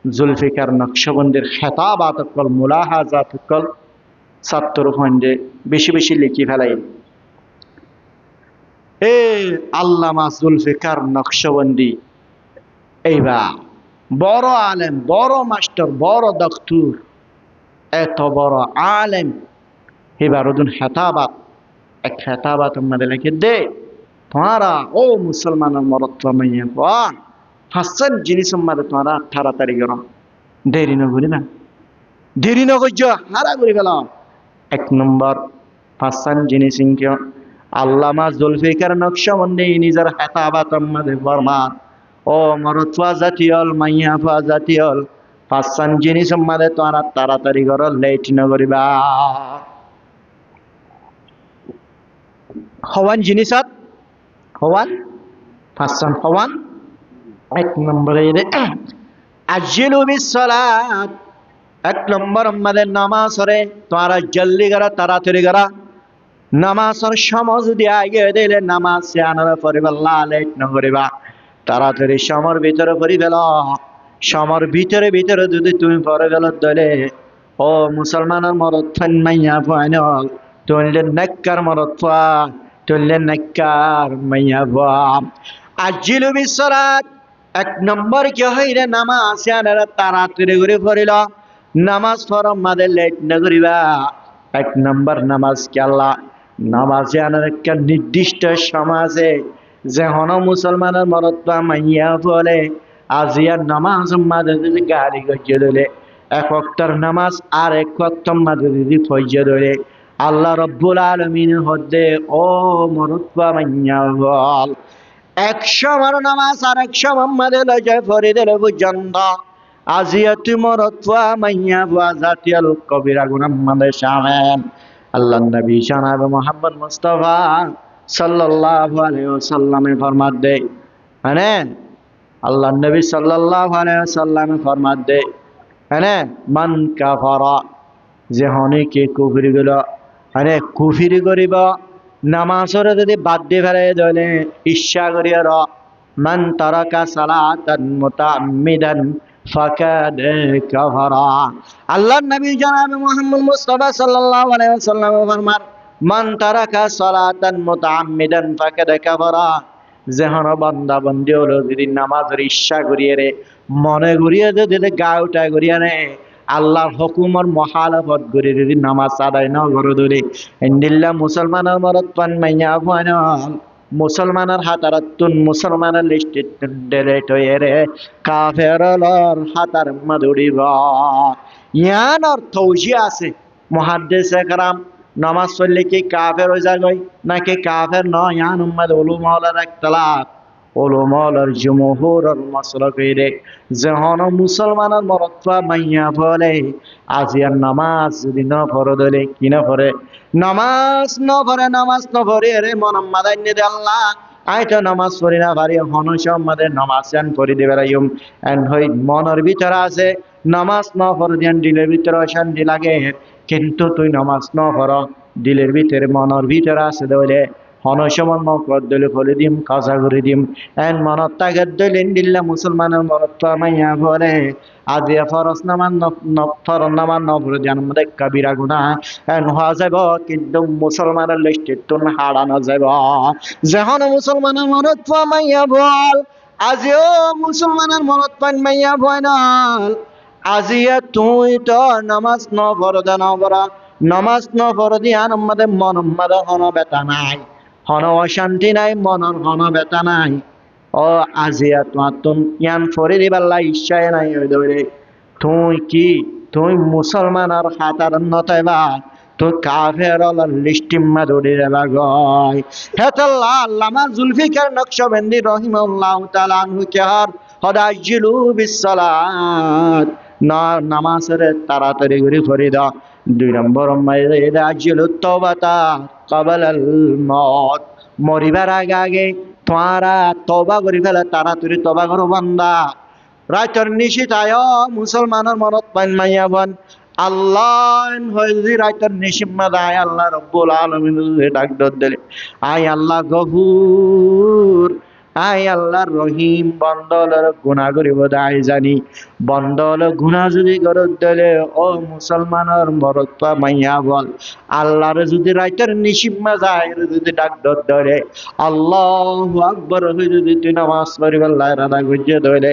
জুলফিকার নকশবন্দির খেতাবাত কল মুলাহাজাত কল ছাত্র ফন্ডে বেশি বেশি লিখি ফেলাই এ আল্লামা জুলফিকার নকশবন্দি এইবার বড় আলেম বড় মাস্টার বড় দক্তুর এত বড় আলেম এবার ওদিন হেতাবাত এক হেতাবাত আমাদের লিখে দে তোমারা ও মুসলমানের মরত্ব মাইয়া হাসান জিনিস আমাদের তোমরা তাড়াতাড়ি করো দেরি না করি না দেরি নগর্য হারা করে ফেল। এক নম্বর পাঁচসান জিনিস আল্লামা জুলফিকার নকশবন্দি নিজের হেতাবাতর মাঝে ফরমান, ও মরুত্বা জাতীয়ল মাইয়াফা জাতীয়ল পাঁচসান জিনিস মাঝে তোরা তাড়াতাড়ি কর, লেট নগরিবা। হওয়ান জিনিসত হওয়ান পাঁচসান হওয়ান। এক নম্বরে আজিলু বিসসালাত, এক নম্বর আমাদের নামাজ হরে তোরা জলদি করা, তাড়াতাড়ি করা। নামাজের সময় যদি আগে দিলে নামাজ আনার পরিবার লেট নকরিবা, তাড়াতাড়ি সমর ভিতরে পড়ি ফেল। সমর ভিতরে ভিতরে যদি তুমি পড়ে গেল দলে, ও মুসলমানের মরদ ফান মাইয়া ফাইনল তুললে নেককার মরদ ফা, তুললে নেককার মাইয়া ফা। আজিলু বিসসালাত, এক নম্বর কি হইরে নামাজ আনার তাড়াতাড়ি করে পড়িল। নামাজ পড়ম মাদের লেট নকরিবা। এক নম্বর নামাজ কি আল্লাহ নামাজে আনার একটা নির্দিষ্ট সমাজে যে হন মুসলমানের মরত্বা মাইয়া বলে আজিয়ার নামাজ মাঝে যদি গাড়ি গজিয়ে দিলে এক ওয়াক্তের নামাজ আর এক ওয়াক্তের মাঝে যদি ফজিয়ে দিলে আল্লাহ রব্বুল আলামিনের হদ্দে ও মরত্বা মাইয়া বল 100 নামাজ আর 100 মাঝে লজে ফরি দিলে পর্যন্ত আজিয়া তুই মরত্বা মাইয়া বা জাতীয় কবিরা গুনাহ মাঝে শামেন। আল্লাহ নবী জনাব মোহাম্মদ মুস্তাফা সাল্লাল্লাহু আলাইহি ওয়াসাল্লামে ফরমান দে, মানে আল্লাহ নবী সাল্লাল্লাহু আলাইহি ওয়াসাল্লামে ফরমান দে, মানে মান কাফারা, যে হনে কে কুফরি গুলো মানে কুফরি করিব নামাজের যদি বাদ দিয়ে ফেলে দলে ইচ্ছা করিয়া র, মান তারাকা সালাতান মুতাআম্মিদান ফাকাদ কাফারা। আল্লাহর নবী জনাব মুহাম্মদ মুস্তাফা সাল্লাল্লাহু আলাইহি ওয়াসাল্লাম ফরমান, মান তারাকা সালাতান মুতাআম্মিদান ফাকাদ কাফারা, যেহন বান্দা বন্দি হলো যদি নামাজের ইচ্ছা করিয়ে রে মনে করিয়ে যদি গা উঠা করিয়া রে আল্লাহর হুকুমর মহালাফত করে যদি নামাজ আদায় না করে ধরে ইন্দিল্লা মুসলমানের মরদ পান মাইয়া ফাইনাল মুসলমানের হাতারাতুন মুসলমানের লিস্টে ডেলেট হয়ে রে কাফেরলর হাতার মাদুরিব। ইয়ান অর্থ উজি আছে মুহাদ্দিসে কেরাম নামাজ পড়লে কি কাফের হয়ে যাবে নাকি কাফের নয়, ইয়ান উম্মাদ উলুমাওয়ালার ইখতিলাফ। উলুমাওয়ালার জমহুরুল মাসলাক রে যখন মুসলমানের মরত্বা মাইয়া বলে আজিয়ার নামাজ যদি না পড়ে দিলে কি না পড়ে নামাজ না পড়ে রে মন মাদাইনে দে আল্লাহ আইটা নামাজ পড়ি না পারি হনস আমাদের নামাজ আন করে দেবে রাইম এন্ড হই মনের ভিতরে আছে নামাজ না পড়ে দিন দিলের ভিতরে শান্তি লাগে, কিন্তু তুই নামাজ না পড় দিলের ভিতরে মনের ভিতরে আছে দলে হনসমন মকর দলে ফলে দিম কাজা করে দিম এন মনত তাগের দলিন দিল্লা মুসলমানের মনত মাইয়া বলে আজিয়া ফরজ নামান ফরজ নামান নফর জানমদে কবিরা গুনাহ এন হওয়া যাব, কিন্তু মুসলমানের লিস্টে তুন হারানো যাব। যখন মুসলমানের মনত মাইয়া বল আজিও মুসলমানের মনত পান মাইয়া বয়নাল আজিয়া তুই তো নামাজ ন ফরদা ন পড়া নামাজ ন ফরদি আন আমাদের মন আমাদের হন বেতা নাই, হন অশান্তি নাই, মনের হন বেতা নাই। ও আজিয়া তোমার তুম ইয়ান ফরি দিবাল্লা ইচ্ছায় নাই ধরে তুই কি তুই মুসলমানের হাতার নতাইবা তুই কাফের লিস্টিম্মা ধরে রেবা গয়। হেতাল্লাহ আল্লামা জুলফিকার নকশবন্দি রহিমাহুল্লাহু তাআলা আনহু কেহার হদাজিলু বিসসালাত না নামাজের তাড়াতাড়ি করে পড়ি দাও। 2 নম্বর আজিলু তাওবাতা ক্বাবলাল মউত, মরিবার আগে আগে তোমরা তওবা করি ফেলে তাড়াতাড়ি তওবা করো বান্দা। রাইতর নিশিত আয় মুসলমানের মনত পাইন মাইয়া বন আল্লাহ হইজি রাইতর নিশিম্মা দায় আল্লাহ রব্বুল আলামিন ডাক দিলে আয় আল্লাহ গফুর আয় আল্লাহ রহিম, বন্দলের গুনাহ করিব দায় জানি বন্দল গুনাহ যদি করত দিলে ও মুসলমানের মরত মাইয়া বল আল্লাহর যদি রাইতর নিশিম্মা যায় যদি ডাক ধরে আল্লাহু আকবার হই যদি তুই নামাজ পড়িব আল্লাহ রাদা গজ্জে ধরে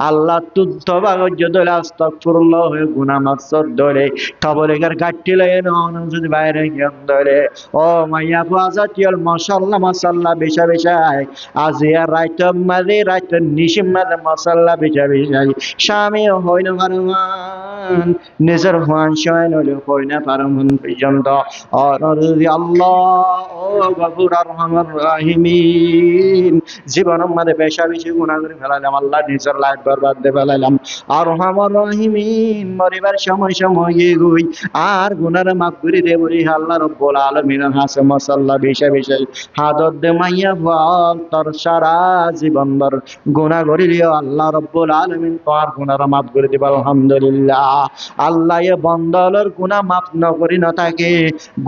আল্লাহ তুই তওবা গজ্জে ধরে আস্তাগফিরুল্লাহ হয়ে গুনাহ মাফসর ধরে কবরের গাট্টি লয়ে নন যদি বাইরে গিয়ে ধরে ও মাইয়া ফাজাতিল মাশাআল্লাহ মাশাআল্লাহ বেশা বেশায় আজিয়ার রাইত মাঝে রাইত নিশিম মাঝে মশাল্লা বিজা বিজাই স্বামী হইল পারমান নিজের হুয়ান শয়ন হইল হইনা পারমান পর্যন্ত অনরুদি আল্লাহ ও গফুর আর রহমান রাহিমিন জীবনের মাঝে বেশা বেশি গুনাহ করে ফেলাইলাম আল্লাহ নিজের লাইফ বরবাদ দিয়ে ফেলাইলাম আর রহমান রাহিমিন মরিবার সময় সময় গই আর গুনার মাফ করে দে বলি আল্লাহ রব্বুল আলামিন হাসে মশাল্লা বেশা বেশি হাদত দে মাইয়া বল তোর সারা জীবন ভর গুনাহ করিলিও আল্লাহ রব্বুল আলামিন তোর গুনার মাফ করে দিবা আলহামদুলিল্লাহ আল্লাহ এ বন্দালর গুনাহ মাফ না করি না থাকে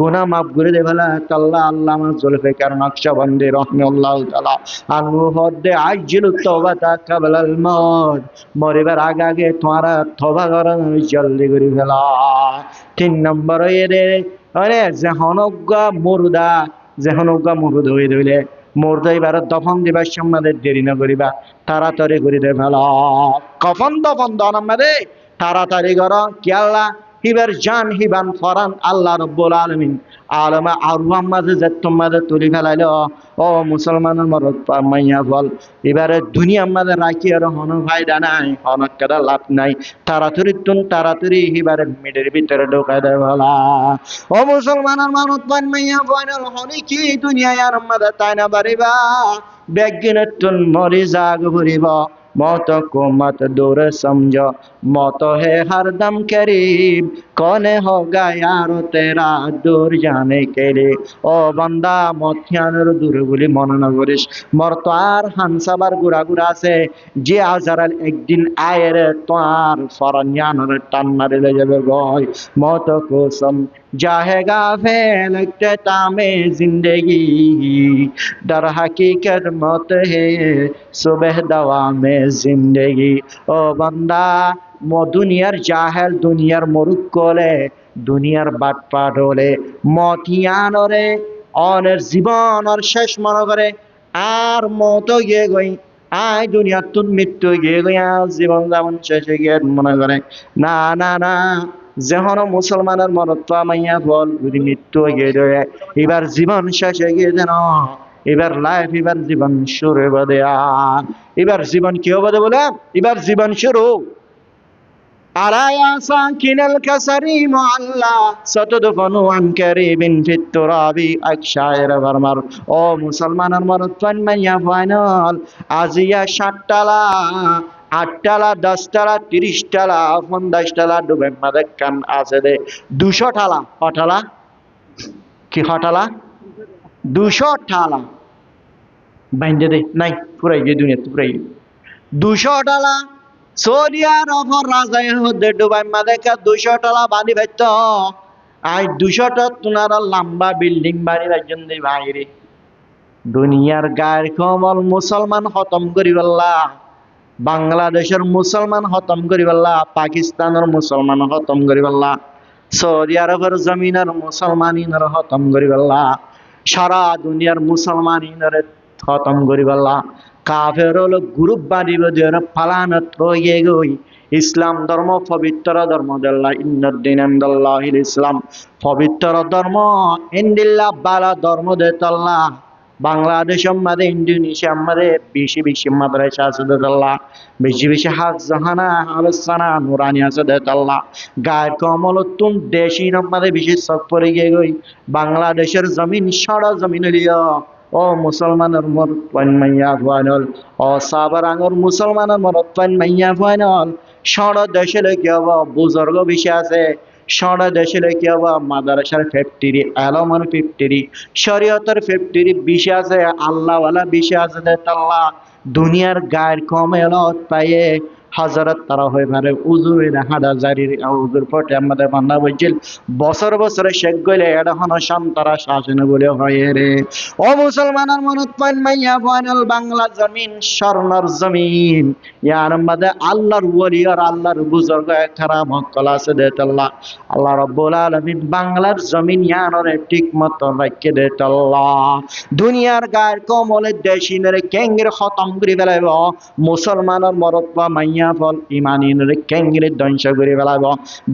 গুনাহ মাফ করে দে বলা আল্লাহ আল্লামা জুলফিকার নকশবন্দি রাহিমাহুল্লাহ তাআলা আনহু হদে আইজিল তওবাতা কাবলাল মউত মরিবার আগে আগে তোরা তওবা করা জলদি করে ফেলা 3 নম্বর এরে আরে যেহনজ্ঞা মুর্দা যেহনজ্ঞা মুর্দ হয়ে ধইলে মুর্দা এবার দফন দিবার সময় দেরি না করিবা তাড়াতাড়ি করে দে ফেলা কফন দফন দন আমাদের তাড়াতাড়ি কর কি আল্লাহ হিবার জান হিবান ফরান আল্লাহ রব্বুল আলামিন আলমা আরওয়াম মাঝে যে তোমাদের তুলি ফেলাইল ও মুসলমানের মরদ মাইয়া বল এবারে দুনিয়ার মাঝে রাখি আর হন ফায়দা নাই হনক কাদা লাভ নাই তাড়াতাড়ি এবারে মিডের ভিতরে ঢোকাই দেয় বলা ও মুসলমানের মরদ মাইয়া বল হনি কি দুনিয়ায় আর মাঝে তাই না বাড়িবা বেগিনতুন মরি জাগ ভরিব मौत को मत दूर समझो मौत है हरदम करीब कौन होगा यारो तेरा दूर जाने के लिए ओ बंदा मथियानर दूर বলি মনে না করিস মর তো আর হানসাবার গুড়া গুড়া আছে যে আজারাল একদিন আয়ের তোর ফরনিয়ানর টান মারিলে যাবে গয় মত কোসম जाएगा फैलते तामे जिंदगी दर हकीकत मौत है सुबह दवा में जिंदगी ओ बंदा दुनियार जाहेल दुनियार मुरुख कोले दुनियार बाटपाट होले मतियान रे অনের জীবন আর শেষ মনে করে আর মত গিয়ে গই আয় দুনিয়ার তুন মৃত্যু গিয়ে গই আর জীবন যেমন শেষে গিয়ে মনে করে না না না যেহন মুসলমানের মরত মাইয়া বল যদি মৃত্যু গিয়ে দেয় এবার জীবন শেষে গিয়ে যেন এবার লাইফ এবার জীবন শুরু হবে এবার জীবন কি হবে বলে এবার জীবন শুরু আরায়া সাকিনাল কাসারি মুআল্লা সাতদফনু আন কারিবিন ফিত তুরাবি আকশায়র বারমার ও মুসলমানের মরদ মাইয়া ফাইনাল আজিয়া 60 টালা 8 টালা 10 টালা 30 টালা 50 টালা ডুবে মাদে কান আছে দে 200 টালা হটালা কি হটালা 200 টালা বাইন্দে দে নাই পুরাই গিয়ে দুনিয়াতে পুরাই 200 টালা সৌদি আরবের রাজায় হতে ডুবাই মাদেকা 200 টালা বাড়ি বাইত আই 200 টা তুনারা লম্বা বিল্ডিং বাড়ি বাইজন দে বাইরে দুনিয়ার গায়ের কমল মুসলমান খতম করি বল্লা বাংলাদেশের মুসলমান খতম করি বল্লা পাকিস্তানের মুসলমান খতম করি বল্লা সৌদি আরবের জমিনের মুসলমানিনের খতম করি বল্লা সারা দুনিয়ার মুসলমানিনের খতম করি বল্লা কাফের হলো গ্রুপ বাড়িব দিয়ে পালানত রয়ে গই ইসলাম ধর্ম পবিত্র ধর্ম দেল্লা ইন্নাদ্দিন ইনদাল্লাহিল ইসলাম পবিত্র ধর্ম ইনদিল্লাহ বালা ধর্ম দেতাল্লাহ বাংলাদেশের মধ্যে ইন্দোনেশিয়ার মধ্যে বেশি মাদ্রাসা আছে দেতাল্লাহ বেশি হাফজাহানা আলোচনা নুরানি আছে দেতাল্লাহ গায়ের কমলতুন দেশির মধ্যে বেশি সব পড়ে গিয়ে গই বাংলাদেশের জমিন সারা জমিন লিয়া ও মুসলমানের মরদ মাইয়া ফাইনাল ও সাবারাঙ্গর মুসলমানের মরদ মাইয়া ফাইনাল সারা দেশে কি হবো বুজুর্গ বেশি আছে সারা দেশে কি হবো মাদ্রাসার ফ্যাক্টরি আলমের ফ্যাক্টরি শরীয়তের ফ্যাক্টরি বেশি আছে আল্লাহওয়ালা বেশি আছে আল্লাহ দুনিয়ার গায়ের কমেলত পায়ে হাজারত তারা হয়ে পারে উজুর হাদা জারির উজুর ফটে আমাদের বান্দা বলছিল বছরে শেখ গইলে এটা হন সন্তারা শাসন বলে হয় রে ও মুসলমানের মনত পাইন মাইয়া ফাইনাল বাংলা জমিন স্বর্ণর জমিন ইয়ার মধ্যে আল্লাহর ওলি আর আল্লাহর বুজুর্গ খারাপ হকল আছে দেতাল্লাহ আল্লাহ রাব্বুল আলামিন বাংলার জমিন ইয়ানরে ঠিক মতো রাখে দেতাল্লাহ দুনিয়ার গায়ের কমলের দেশিনের কেঙ্গের খতম করে ফেলাইব মুসলমানের মরদ পা মাইয়া ফল ইমানিনের কেঙ্গের ধ্বংস করে ফেলাইব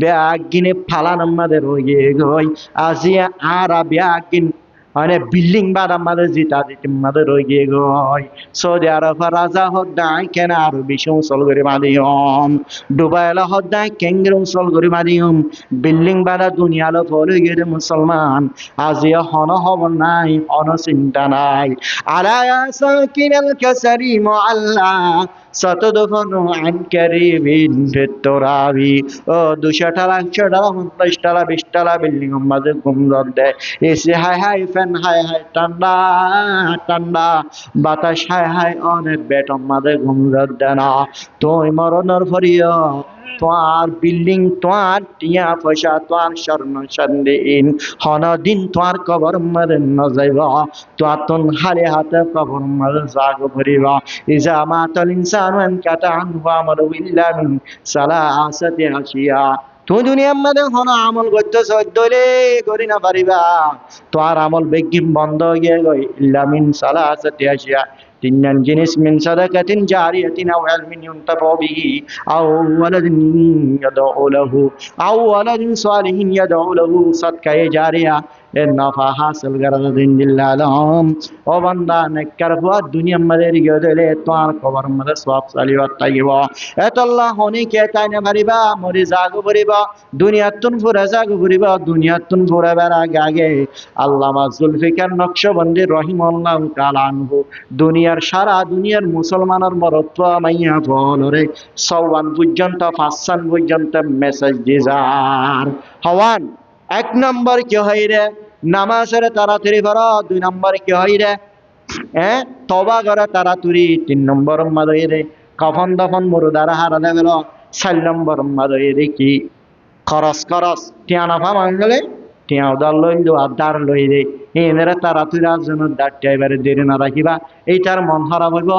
ব্যাগিনে ফালান আমাদের হয়ে গই আজিয়া আর ব্যাগিন মানে বিল্ডিং বাদাম মাদে জিতা দিতে মাদে রয়ে গিয়ে গয় সৌদি আরব রাজা হদ্দায় কেন আরো বেশি উসল করে মাদিয়ম দুবাই এলা হদ্দায় কেঙ্গের উসল করে মাদিয়ম বিল্ডিং বাদা দুনিয়ালো ফলে গিয়ে মুসলমান আজিয়া হন খবর নাই হন চিন্তা নাই আলায়া সাকিনাল কাসারি মুআল্লা সতদফনু আন কারিবিন ফিত্তরাবি ও 200 টালা 100 টালা 50 টালা 20 টালা বিল্ডিং মাঝে গুমরদ দেয় AC high high fan high high ঠান্ডা ঠান্ডা বাতাস হাই হাই অনেক বেটম মাঝে গুমরদ দেয় না তুই মরণের ফরিয় তোমার বিল্ডিং তোমার টিয়া পয়সা তোমার স্বর্ণ সন্দেহীন হন দিন তোমার কবর মারে ন যাইব তোমার তুন হালে হাতে কবর মারে জাগ ভরিব ইজা মাতাল ইনসানু আন কাতা আনহু আমালু ইল্লা মিন সালাসাতি আশিয়া তুই দুনিয়ার মধ্যে হন আমল করতে সদ্যলে করি না পারিবা তোমার আমল বেগিম বন্ধ হয়ে গই ইল্লা মিন সালাসাতি আশিয়া তিনজন জিনিস মিন সাদাকাতিন জারিয়াতিন আও ইলমিন ইউনতাফা বিহি আও ওয়ালাদিন ইয়াদউ লাহু আও ওয়ালাদিন সালিহিন ইয়াদউ লাহু সাদকায়ে জারিয়া এর নফা হাসিল করে দিন দিল্লাহম ও বান্দা নেককার ফুয়া দুনিয়ার মধ্যে রিগে দিলে তোমার কবর মধ্যে সওয়াব সালিওয়াত তাইব এত আল্লাহ হনি কে তাই না পারিবা মরি জাগো পড়িবা দুনিয়াতুন ফুরা জাগো পড়িবা দুনিয়াতুন ফুরা বেড়া গাগে আল্লামা জুলফিকার নকশবন্দি রহিমাল্লাহু তাআলা আনহু দুনিয়ার সারা দুনিয়ার মুসলমানের মরত্ব মাইয়া বলরে সওয়ান পর্যন্ত ফাসান পর্যন্ত মেসেজ দিজার হওয়ান এক নম্বর কি হয় রে নামাজের তাড়াতাড়ি পড়ো 2 নম্বর কি হয় রে তওবা করে তাড়াতাড়ি 3 নম্বর মাদই রে কফন দফন মুরদার হারা দেবেল 4 নম্বর মাদই রে কি খরচ খরচ টিয়ানা ফা মাঙ্গলে টিয়া উদার লইল আদার লই রে এনারা তাড়াতাড়ি রাজন দাঁড়টা এবারে দেরি না রাখিবা এইটার মন খারাপ হইব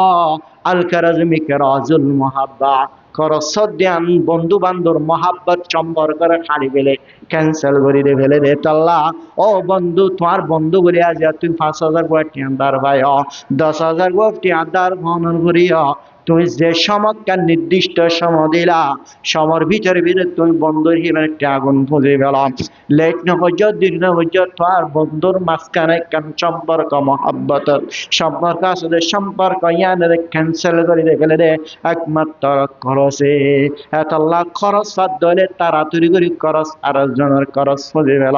আল কারাজমি কারাজুল মুহাব্বা খরচ ধ্যান বন্ধু বান্ধব মহাব্বত সম্পর্কের খালি ফেলে ক্যান্সেল করে দে ফেলে দে তাল্লা ও বন্ধু তোমার বন্ধু বলে আজ তুই 5,000 গোয়াটি আন্দার ভাই 10,000 গোয়াটি আন্দার ভ্রমণ করিয়া তুমি যে সমকার নির্দিষ্ট সময় দিলা সমর ভিতরে তুমি বন্ধুর হিলে আগুন ফুলে গেলাম লেট না হইজ দীর্ঘ হইজ তোমার বন্ধুর মাঝখানে কেন সম্পর্ক মহাব্বত সম্পর্ক আসলে সম্পর্ক ইয়ানের ক্যান্সেল করে দে ফেলে দে একমাত্র খরচে এত আল্লাহ খরচ সাধ্য হলে তাড়াতাড়ি করে খরচ আর জনের খরচ ফুলে গেল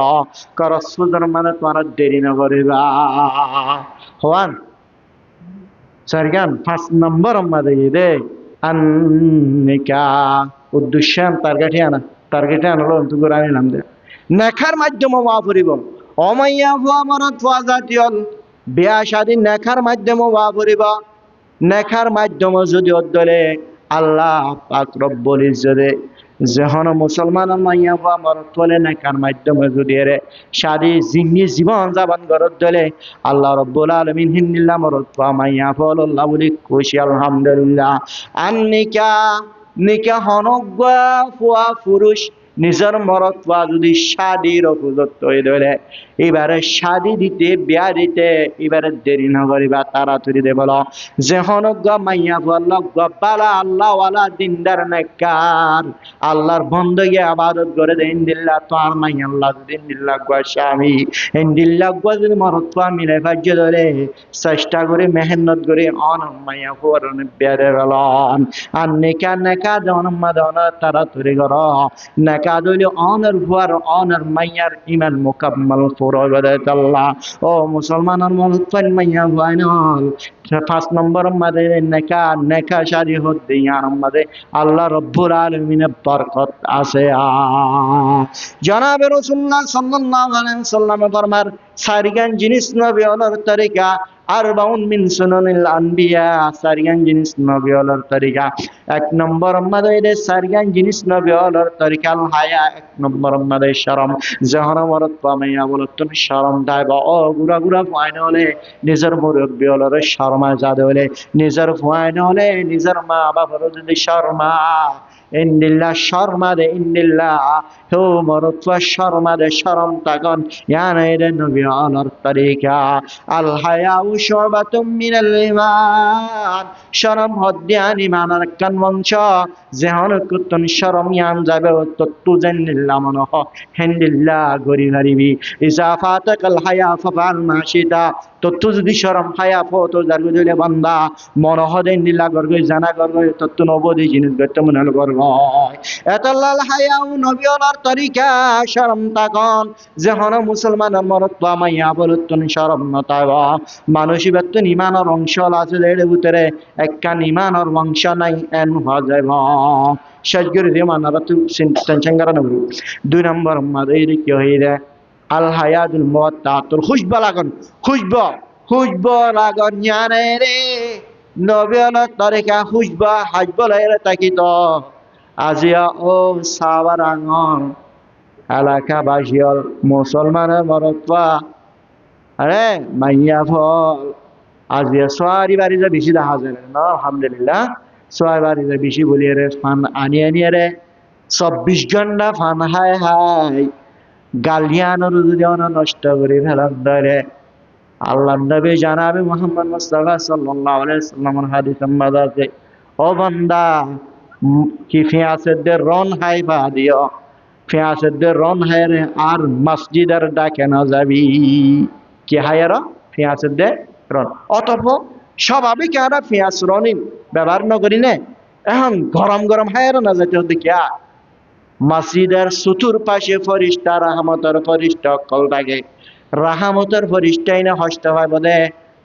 খরচ ফুজার মানে তোমার দেরি না করিবা হওয়ান সারগান 5 নম্বর আমাদের দে আন্নিকা উদ্দেশ্য টার্গেটে আনলো তুই আনিলাম দে নেখার মাধ্যমে ওয়া পড়িব অমাইয়া হুয়া মারাত ফাজাতিয়ল বিয়া শাদী নেখার মাধ্যমে ওয়া পড়িব নেখার মাধ্যমে যদি অদলে আল্লাহ পাক রব্বুল ইজ্জতে যখন মুসলমান মাইয়া হুয়া মারাত বলে নেখার মাধ্যমে যদি রে শাদী জিন্নি জীবন যাপন করত দলে আল্লাহ রব্বুল আলামিন হিন্দিল্লাহ মারাত মাইয়া ফল আল্লাহ বলি খুশি আলহামদুলিল্লাহ আন্নিকা নিকা হনগা ফুয়া পুরুষ নিজের মরত যদি শাদীর উপযুক্ত হয়ে ধরে এবারে শাদী দিতে বিয়া দিতে এবারে দেরি না করিবা তাড়াতাড়ি দে বলো যে হনগা মাইয়া বল্লভ বালা আল্লাহ ওয়ালা দিনদার নেককার আল্লাহর বন্দগি ইবাদত করে দেন দিল্লাহ তো আর মাই আল্লাহ দিন দিল্লাহ গো স্বামী এন দিল্লাহ গো যদি মরত মিলে ভাজ্য ধরে চেষ্টা করে মেহনত করে অন মাইয়া ফুয়ারনে বিয়া দে বলন আর নেকা নেকা জন্ম দন তাড়াতাড়ি করো নেকা দইলে অনার ফুয়ার অনার মাইয়ার ইমান মুকাম্মাল ফুরবাদাল্লাহ ও মুসলমানের মরত মাইয়া ফাইনাল 5 নম্বর মাদে নেকা নেকা শাদী হতে ইয়ার মাদে আল্লাহ রব্বুল আলামিনের বরকত আছে জনাবে রাসূলুল্লাহ সাল্লাল্লাহু আলাইহি ওয়াসাল্লাম ফরমার সারিগান জিনিস নবী ওনার তরিকা 40 মিন সুনানিল আনবিয়া সারিগান জিনিস নবী ওনার তরিকা 1 নম্বর মাদে সারিগান জিনিস নবী ওনার তরিকা আল হায়া 1 নম্বর মাদে শরম জহরা মরত পামাইয়া বলো তুমি শরম দাইবা ও গুরা গুরা ফাইনা হলে নিজের মুরব্বি হলে শর্মা জাদে হলে নিজের ফাইনা হলে নিজের মা বাবার যদি শর্মা ইন্দিল্লাহ শর্মাদে ইন্দিল্লাহ হো মরত্বা শর্মাদে শরম তাগন ইয়ানাইরে নবী আলার তরিকা আল হায়াউ শুবাতুম মিনাল ঈমান শরম হদ্যান ইমানের কান বংশ যেহন কুতুন শরম ইয়ান যাবে তত্তু জান্নিল্লাহ মনহ হেন্দিল্লাহ গরি হারিবি ইজাফাতাকাল হায়া ফাফাল মাশিতা তত্তু যদি শরম হায়া ফটো জারগু দিলে বান্দা মনহ দেন্দিল্লাহ গরগই জানা গরগই তত্তু নবদি জিনিস গত মনাল গরগই এতাল্লাল হায়াউ নবী আলার তরিকা শরম তাকন যেহন মুসলমান মরত্বা মাইয়া বলতুন শরম নতাবা মানুষই বেতন ইমানের অংশ আছে এর ভিতরে একখান ইমানের অংশ নাই এন হওয়া যায় সাজগরি দিয়ে মানারা তো টেনশন করা না দুই নম্বর মাদের কি হইরে আল হায়াদুল মুওয়াত্তা তোর খুশবা লাগন খুশবা লাগন জানে রে নবী আলার তরিকা খুশবা হাজবা লাইরে তাকি তো আজিয়া ও সাবার আঙ্গন এলাকাবাসীর মুসলমানের মরত্বা আরে মাইয়া ফল আজিয়া সোয়ারি বাড়ি যে বেশি দেখা যায় না আলহামদুলিল্লাহ সোয়ারি বাড়ি যে বেশি বলিয়ে রে ফান আনিয়ে রে 24 ঘন্টা ফান হাই গালিয়ানোর যদি নষ্ট করে ফেলার ধরে আল্লাহ নবী জানাবে মুহাম্মদ মুস্তাফা সাল্লাল্লাহু আলাইহি সাল্লামের হাদিসে মাঝে আছে ও বান্দা কি ফিয়াসেদের রন হাই বা দিও ফিয়াসেদের রন হায়রে আর মসজিদের ডাকে না যাবি কি হায়ার ফিয়াসেদের রন অতঃপ স্বাভাবিক আর ফিয়াস রনিন ব্যবহার নকরি নে এখন গরম হায়ার না যেতে হতে কিয়া মসজিদের সুতুর পাশে ফরিস্তা রাহমতের ফরিস্তা কল থাকে রাহমতের ফরিস্তাই না হস্ত হয় বলে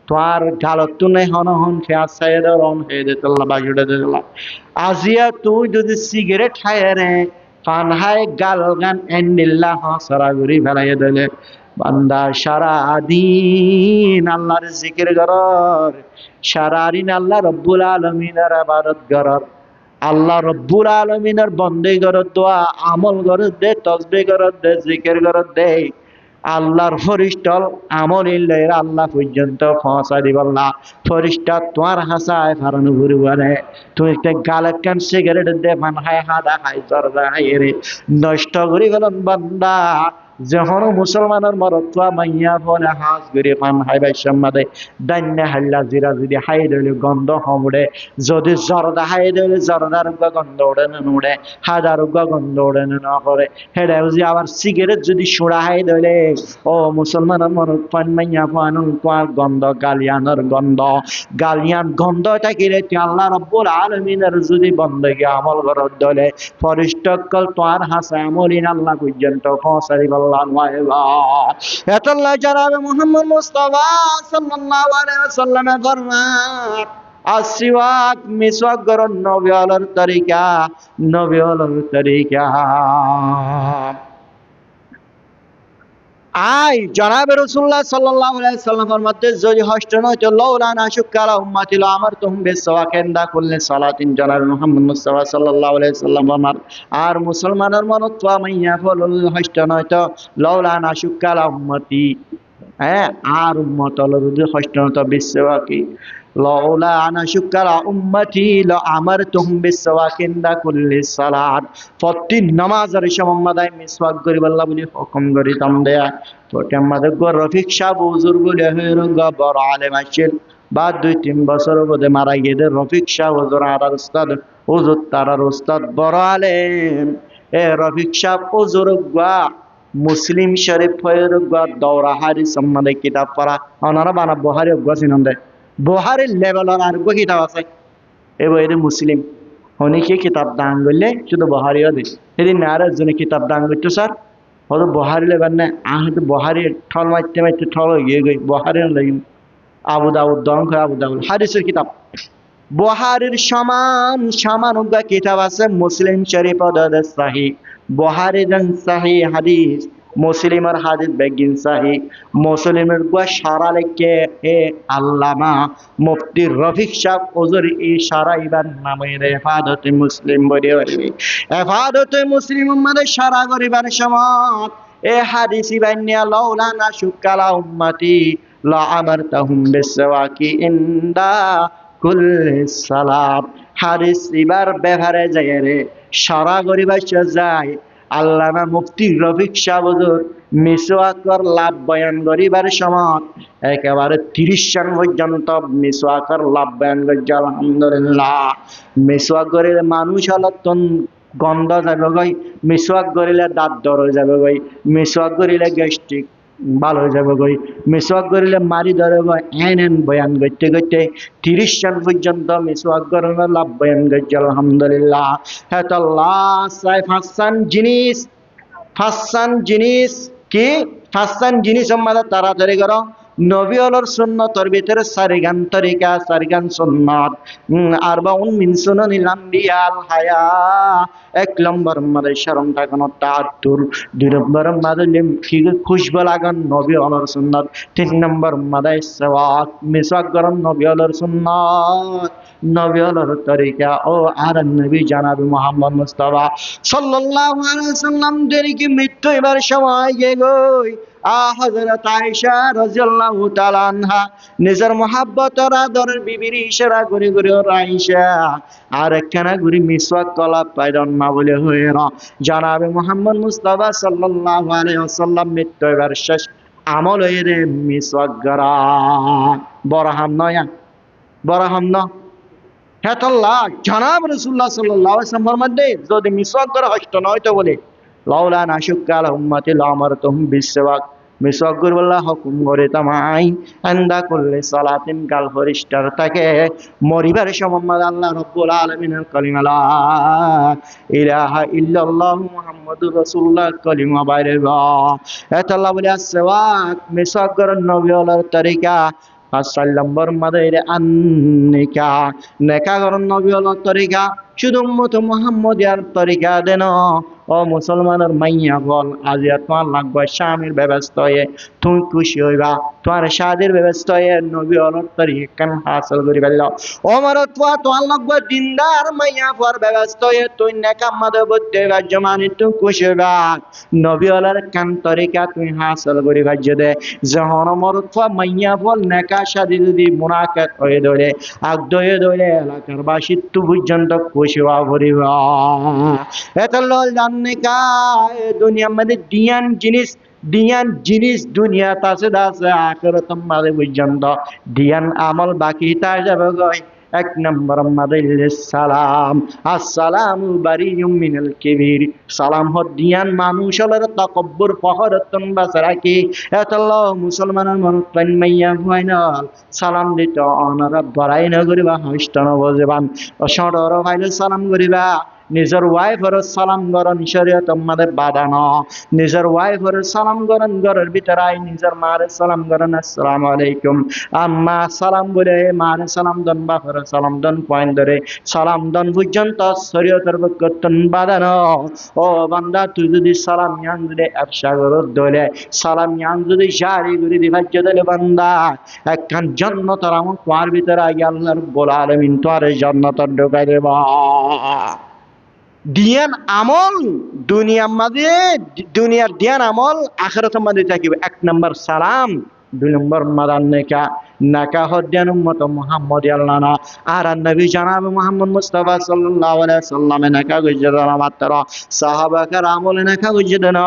তোর গালত নাই হন ফিয়াস সাইড রন হয়ে দিত বাজুড়ে দিল আজিয়া তুই যদি সিগারেট হায়ারে ফান হাই গাল গান এন্ডিল্লাহ সরাগুরি ফেলাইয়া দিলে বান্দা সারা দিন আল্লাহর জিকির করর সারা দিন আল্লাহ রব্বুল আলামিনের ইবাদত করর আল্লাহ রব্বুল আলামিনের বন্দেগি করর দোয়া আমল করর দে তাসবিহ করর দে জিকির করর দে আল্লাহর ফরিস্তা আমল ইল্লে আল্লাহ পর্যন্ত পৌঁছা দিবল্লা ফরিস্তা তোমার হাসায় ফারানো ঘুরবারে তুমি একটা গালের কান সিগারেট দে মান হায় হাদা হাই জরদা হাই রে নষ্ট করে গেলেন বান্দা যখন মুসলমানের মরত্বা মাইয়া বলে হাস করে পান হাই বাই সম্মাদে দান্যা হাল্লা জিরা যদি হাই দিলে গন্ধ হমড়ে যদি জরদা হাই দিলে জরদার গন্ধ ওড়ে না উড়ে হাজার গন্ধ ওড়ে না করে হেডে যদি আবার সিগারেট যদি সুড়া হাই দিলে ও মুসলমানের মরত্বান মাইয়া পান কোয়ার গন্ধ গালিয়ান গন্ধ থাকিলে আল্লাহ রব্বুল আলামিনের যদি বন্দেগি আমল করত দলে ফরিস্তাকল তোর হাসা আমলিন আল্লাহ পর্যন্ত পৌঁছাই এতল্লাহ জানাবে মুহাম্মদ মুস্তাফা সাল্লাল্লাহু আলাইহি ওয়াসাল্লাম ফরমান আসওয়াক মিসওয়াক করন নবী আলার তরিকা আই জনাবে রাসূলুল্লাহ সাল্লাল্লাহু আলাইহি ওয়াসাল্লামের মধ্যে যদি হস্ত নয়তো লাউলা নাশুকালা উম্মতি লা আমারতুহুম বিসওয়াকিন্দা কুল্লি সালাতিন জনাবে মুহাম্মদ মুস্তাফা সাল্লাল্লাহু আলাইহি ওয়াসাল্লাম আমার আর মুসলমানের মনত্বা মাইয়া ফলল হস্ত নয়তো লাউলা নাশুকালা উম্মতি আর উম্মতল যদি হস্ত নয়তো বিসওয়াকি লাউলা আনা শুকারা উম্মতি লা আমারতুহুম বিসওয়াকিন্দা কুল্লি সালাত প্রতি নামাজের সময় মাদায় মিসওয়াক করি আল্লাহ বলি হুকুম করিতাম দেয়া তো আমাদের রফিক সাহেব হুজুর বলে হইল বড় আলেম আছেন বা 2-3 বছর পরে মারা গিয়ে রফিক সাহেব হুজুর আর উস্তাদ হুজুর তারার উস্তাদ বড় আলেম রফিক সাহেব হুজুর গা মুসলিম শরীফ হইল গা দৌরা হাদিস সম্বন্ধে কিতাব পড়া ওনারা বানা বুখারী গছিনাম দেয় বুখারীর লেভেলের আর গো কিতাব আছে এবারে মুসলিম অনেকে কিতাব দান করলে শুধু বুখারীও দেয় সেদিন আর একজনে কিতাব দান করতো স্যার হয়তো বুখারী লেবেন না আমি তো বুখারী ঠল মারতে ঠল হয়ে গই বুখারী লাগি আবু দাউদ দন করে আবু দাউদ হাদিসের কিতাব বুখারীর সমান কিতাব আছে মুসলিম শরীফ ও সহিহ বুখারীর সহিহ হাদিস মুসলিমের হাদিস বেগিন সহিহ মুসলিমের গো সারা লেখে আল্লামা মুফতি রফিক সাহেব হুজুর এই সারা ইবার নামে ইফাদতে মুসলিম বলে ইফাদতে মুসলিম মানে সারা করিবার সময় হাদিসি বান্যা লাউলা নাশুকালা উম্মতি লা আমারতাহুম বিসওয়াকি ইনদা কুল্লি সালাত হাদিস এবার ব্যবহারে যায় রে সারা গরিবা যায় আল্লামা মুফতি রফিক শাহ হুজুর মিসওয়াকর লাভ বয়ান করিবার সময় একেবারে 30 সন পর্যন্ত মিসওয়াকর লাভ বয়ান করছে। আলহামদুলিল্লাহ। মিসওয়াক করিলে মানুষ হলতন গন্ধ যাবে গই, মিসওয়াক করিলে দাঁত ধরে যাবে গই, মিসওয়াক করিলে গ্যাস্ট্রিক ভালো হয়ে যাবে গই, মিসওয়াক করিলে মারি ধরে গই। এন বয়ান করতে করতে 30 সন পর্যন্ত মিসওয়াক করার লাভ বয়ান করছে। আলহামদুলিল্লাহ। হ্যাঁ তো লাস্ট ফাঁসান জিনিস, ফাঁসান জিনিস কি? ফাঁসান জিনিস আমাদের তাড়াতাড়ি করো। নবী হলোর সুন্নতর ভিতরে সারিগান তরিকা, সারিগান সুন্নত, আরবাউন মিন সুনানিল আম্বিয়াল হায়া। 1 নম্বর মাদে শরম থাকানো তাআত্তুর, 2 নম্বর মাদে খুশবু লাগান নবী হলোর সুন্নত, 3 নম্বর মাদে সওয়াক মিসওয়াক করান নবী হলোর সুন্নত, নবী হলোর তরিকা। ও আর নবী জনাব মুহাম্মদ মুস্তাফা সাল্লাল্লাহু আলাইহি ওয়াসাল্লাম দেরকে মৃত্যু এবার সময় গই হযরত আয়েশা রাদিয়াল্লাহু তাআলা আনহা নিজের মহব্বতের আদরের বিবির ইশারা করে করে আয়েশা আর একখানা ঘুরি মিসওয়াক কলা পাইদন না বলে হয়ে র জনাবে মুহাম্মদ মুস্তাফা সাল্লাল্লাহু আলাইহি ওয়াসাল্লাম মৃত্যু এবার শেষ আমল হয়ে রে মিসওয়াক করা। বড় হাম নয়, বড় হাম ন হেতল্লাহ জনাব রাসূলুল্লাহ সাল্লাল্লাহু আলাইহি ওয়াসাল্লামের মধ্যে যদি মিসওয়াক করা হষ্ট নয় তো বলে লাউলা নাশুক্কা আলা উম্মতি লামারতুহুম বিসওয়াক, মিসওয়াক করবল্লাহ হুকুম করে তামাই আন্দা করলে সালাতিন গাল ফরিস্টার তাকে মরিবার সময় আল্লাহ রাব্বুল আলামিনের কালিমা লা ইলাহা ইল্লাল্লাহু মুহাম্মাদুর রাসূলুল্লাহ কালিমা বাইরে বা এতাল্লাহ বলে আসওয়াক মিসওয়াক করার নবী হলোর তরিকা। 5 নম্বর মাদাইরে আন্নিকা নেকা করার নবী হলোর তরিকা শুধু উম্মত মুহাম্মদিয়ার তরিকা দেন। ও মুসলমানের মাইয়া বল আজি তোমার লাগবে স্বামীর ব্যবস্থা হয়ে তুমি খুশি হইবা, তোমার শাদির ব্যবস্থা হয়ে নবী হলোর তরিকা কেন হাসিল করি ফেলল। ও মার তোমার লাগবে দিনদার মাইয়া পর ব্যবস্থা হয়ে তুই নেকা মাদে বলতে রাজ্যমানি তুমি খুশি হইবা, নবী হলোর কেন তরিকা তুই হাসিল করি ভাজ্য দে। যখন মর মাইয়া বল নেকা শাদি যদি মুনাফিক হয়ে ধরে আগদ হয়ে ধরে এলাকার বাসী তু পর্যন্ত খুশি হওয়া ভরিবা। এটা লল জান্নিকা দুনিয়ার মধ্যে দিয়ান জিনিস, দিয়ান জিনিস দুনিয়া তাছে দাসে আখিরাত মাঝে পর্যন্ত দিয়ান আমল বাকি তাই যাবে গই। 1 নম্বর মাদাইল সালাম, আসসালামু বারিয়ুম মিনাল কিবির। সালাম হদ দিয়ান মানুষ হলার তাকব্বুর ফখরতন বাসরা কি এতাল্লাহ মুসলমানের মনতন মাইয়া ফাইনাল সালাম দিত অনারা বড়াই না করিবা হইষ্টন বজবান অসড়র ফাইলে সালাম করিবা। নিজের ওয়াইফের সালাম করেন শরীয়ত আমাদের বাধা ন, নিজের ওয়াইফের সালাম করেন ঘরের ভিতরে নিজের মারে সালাম করেন আসসালামু আলাইকুম আম্মা সালাম বলে মারে সালাম দন বাপের সালাম দন পয়েন্ট ধরে সালাম দন পর্যন্ত শরীয়তের পক্ষতন বাধা ন। ও বান্দা তুই যদি সালাম ইয়ান যদি ব্যবসা করো দলে সালাম ইয়ান যদি জারি করে দিবাজ দলে বান্দা একখান জান্নাতের আমল তোমার ভিতরে আল্লাহ রাব্বুল আলামিন তোর জান্নাতে ঢুকাই দেবা। দিয়ান আমল দুনিয়ার মাঝে, দুনিয়ার দিয়ান আমল আখিরাতের মাঝে থাকিবে। 1 নম্বর সালাম, 2 নম্বর মাদান নেকা নাকা হদ্যান উম্মত মুহাম্মদ আল্লাহনা আর নবী জনাব মুহাম্মদ মুস্তাফা সাল্লাল্লাহু আলাইহি ওয়াসাল্লাম নাকা গজদান মাত্র সাহাবা کرامল নাকা গজদান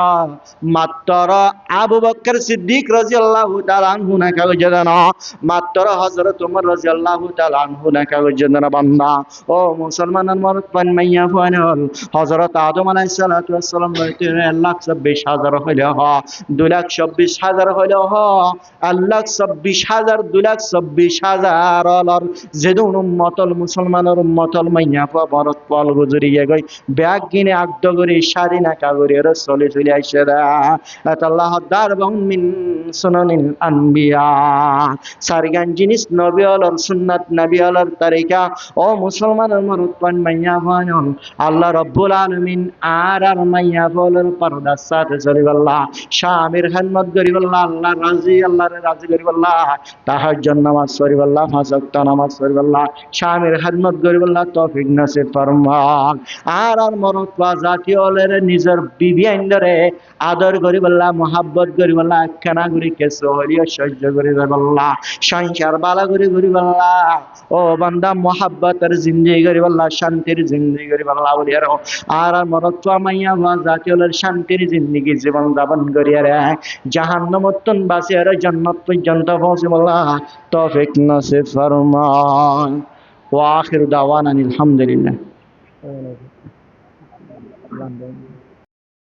মাত্র আবু বকর সিদ্দিক রাদিয়াল্লাহু তাআলা আনহু নাকা গজদান মাত্র হযরত ওমর রাদিয়াল্লাহু তাআলা আনহু নাকা গজদান। বান্দা ও মুসলমানের মরদ পান মাইয়া ফানল হযরত আদম আলাইহিস সালাতু ওয়াস সালাম 1,26,000 হইল হ 2,26,000 হইল হ আল্লাহ 26,000 2,26,000 যেদুন উম্মতল মুসলমানের উম্মতল মাইয়া ভারত পল গুজরিয়ে গই ব্যাগ কিনে আগদ করে শাড়ি নাকা করে রসলে চলে আইসে আল্লাহ দার মিন সুনানিল আম্বিয়া সারগান জিনিস নবী হলর সুন্নাত নবী হলর তরিকা। ও মুসলমানের মরদ পান মাইয়া ফানল আল্লাহ রাব্বুল আলামিন আর মাইয়া ফলর পর্দার সাথে চলিবাল্লাহ স্বামীর খেদমত করিবাল্লাহ আল্লাহ রাজি, আল্লাহর রাজি করিবাল্লাহ তাহার তাহাজ্জুদ নামাজ পড়িবাল্লাহ, 5 ওয়াক্ত নামাজ পড়িবাল্লাহ, স্বামীর খেদমত করিবাল্লাহ তৌফিক নসিব ফরমান। আর মরদ বা জাতীয় হলের নিজের বিবি আইন্দরে আদর করিবাল্লাহ, মহাব্বত করিবাল্লাহ, একখানা করি কেঁচো হলিও সহ্য করিবাল্লাহ, সংসার বালা করিবাল্লাহ। ও বান্দা মহাব্বতের জিন্দেগি করিবাল্লাহ, শান্তির জিন্দেগি করিবাল্লাহ বলিয়া রাখো। আর মরদ মাইয়া বা জাতীয় হলের শান্তির জিন্দেগি জীবন যাপন করিয়া রে জাহান্নামতন বাঁচিয়া রে জান্নাত পর্যন্ত পৌঁছিবাল্লাহ তৌফিক নসিব ফরমান। ওয়া আখিরু দাওয়ানা আলহামদুলিল্লাহ।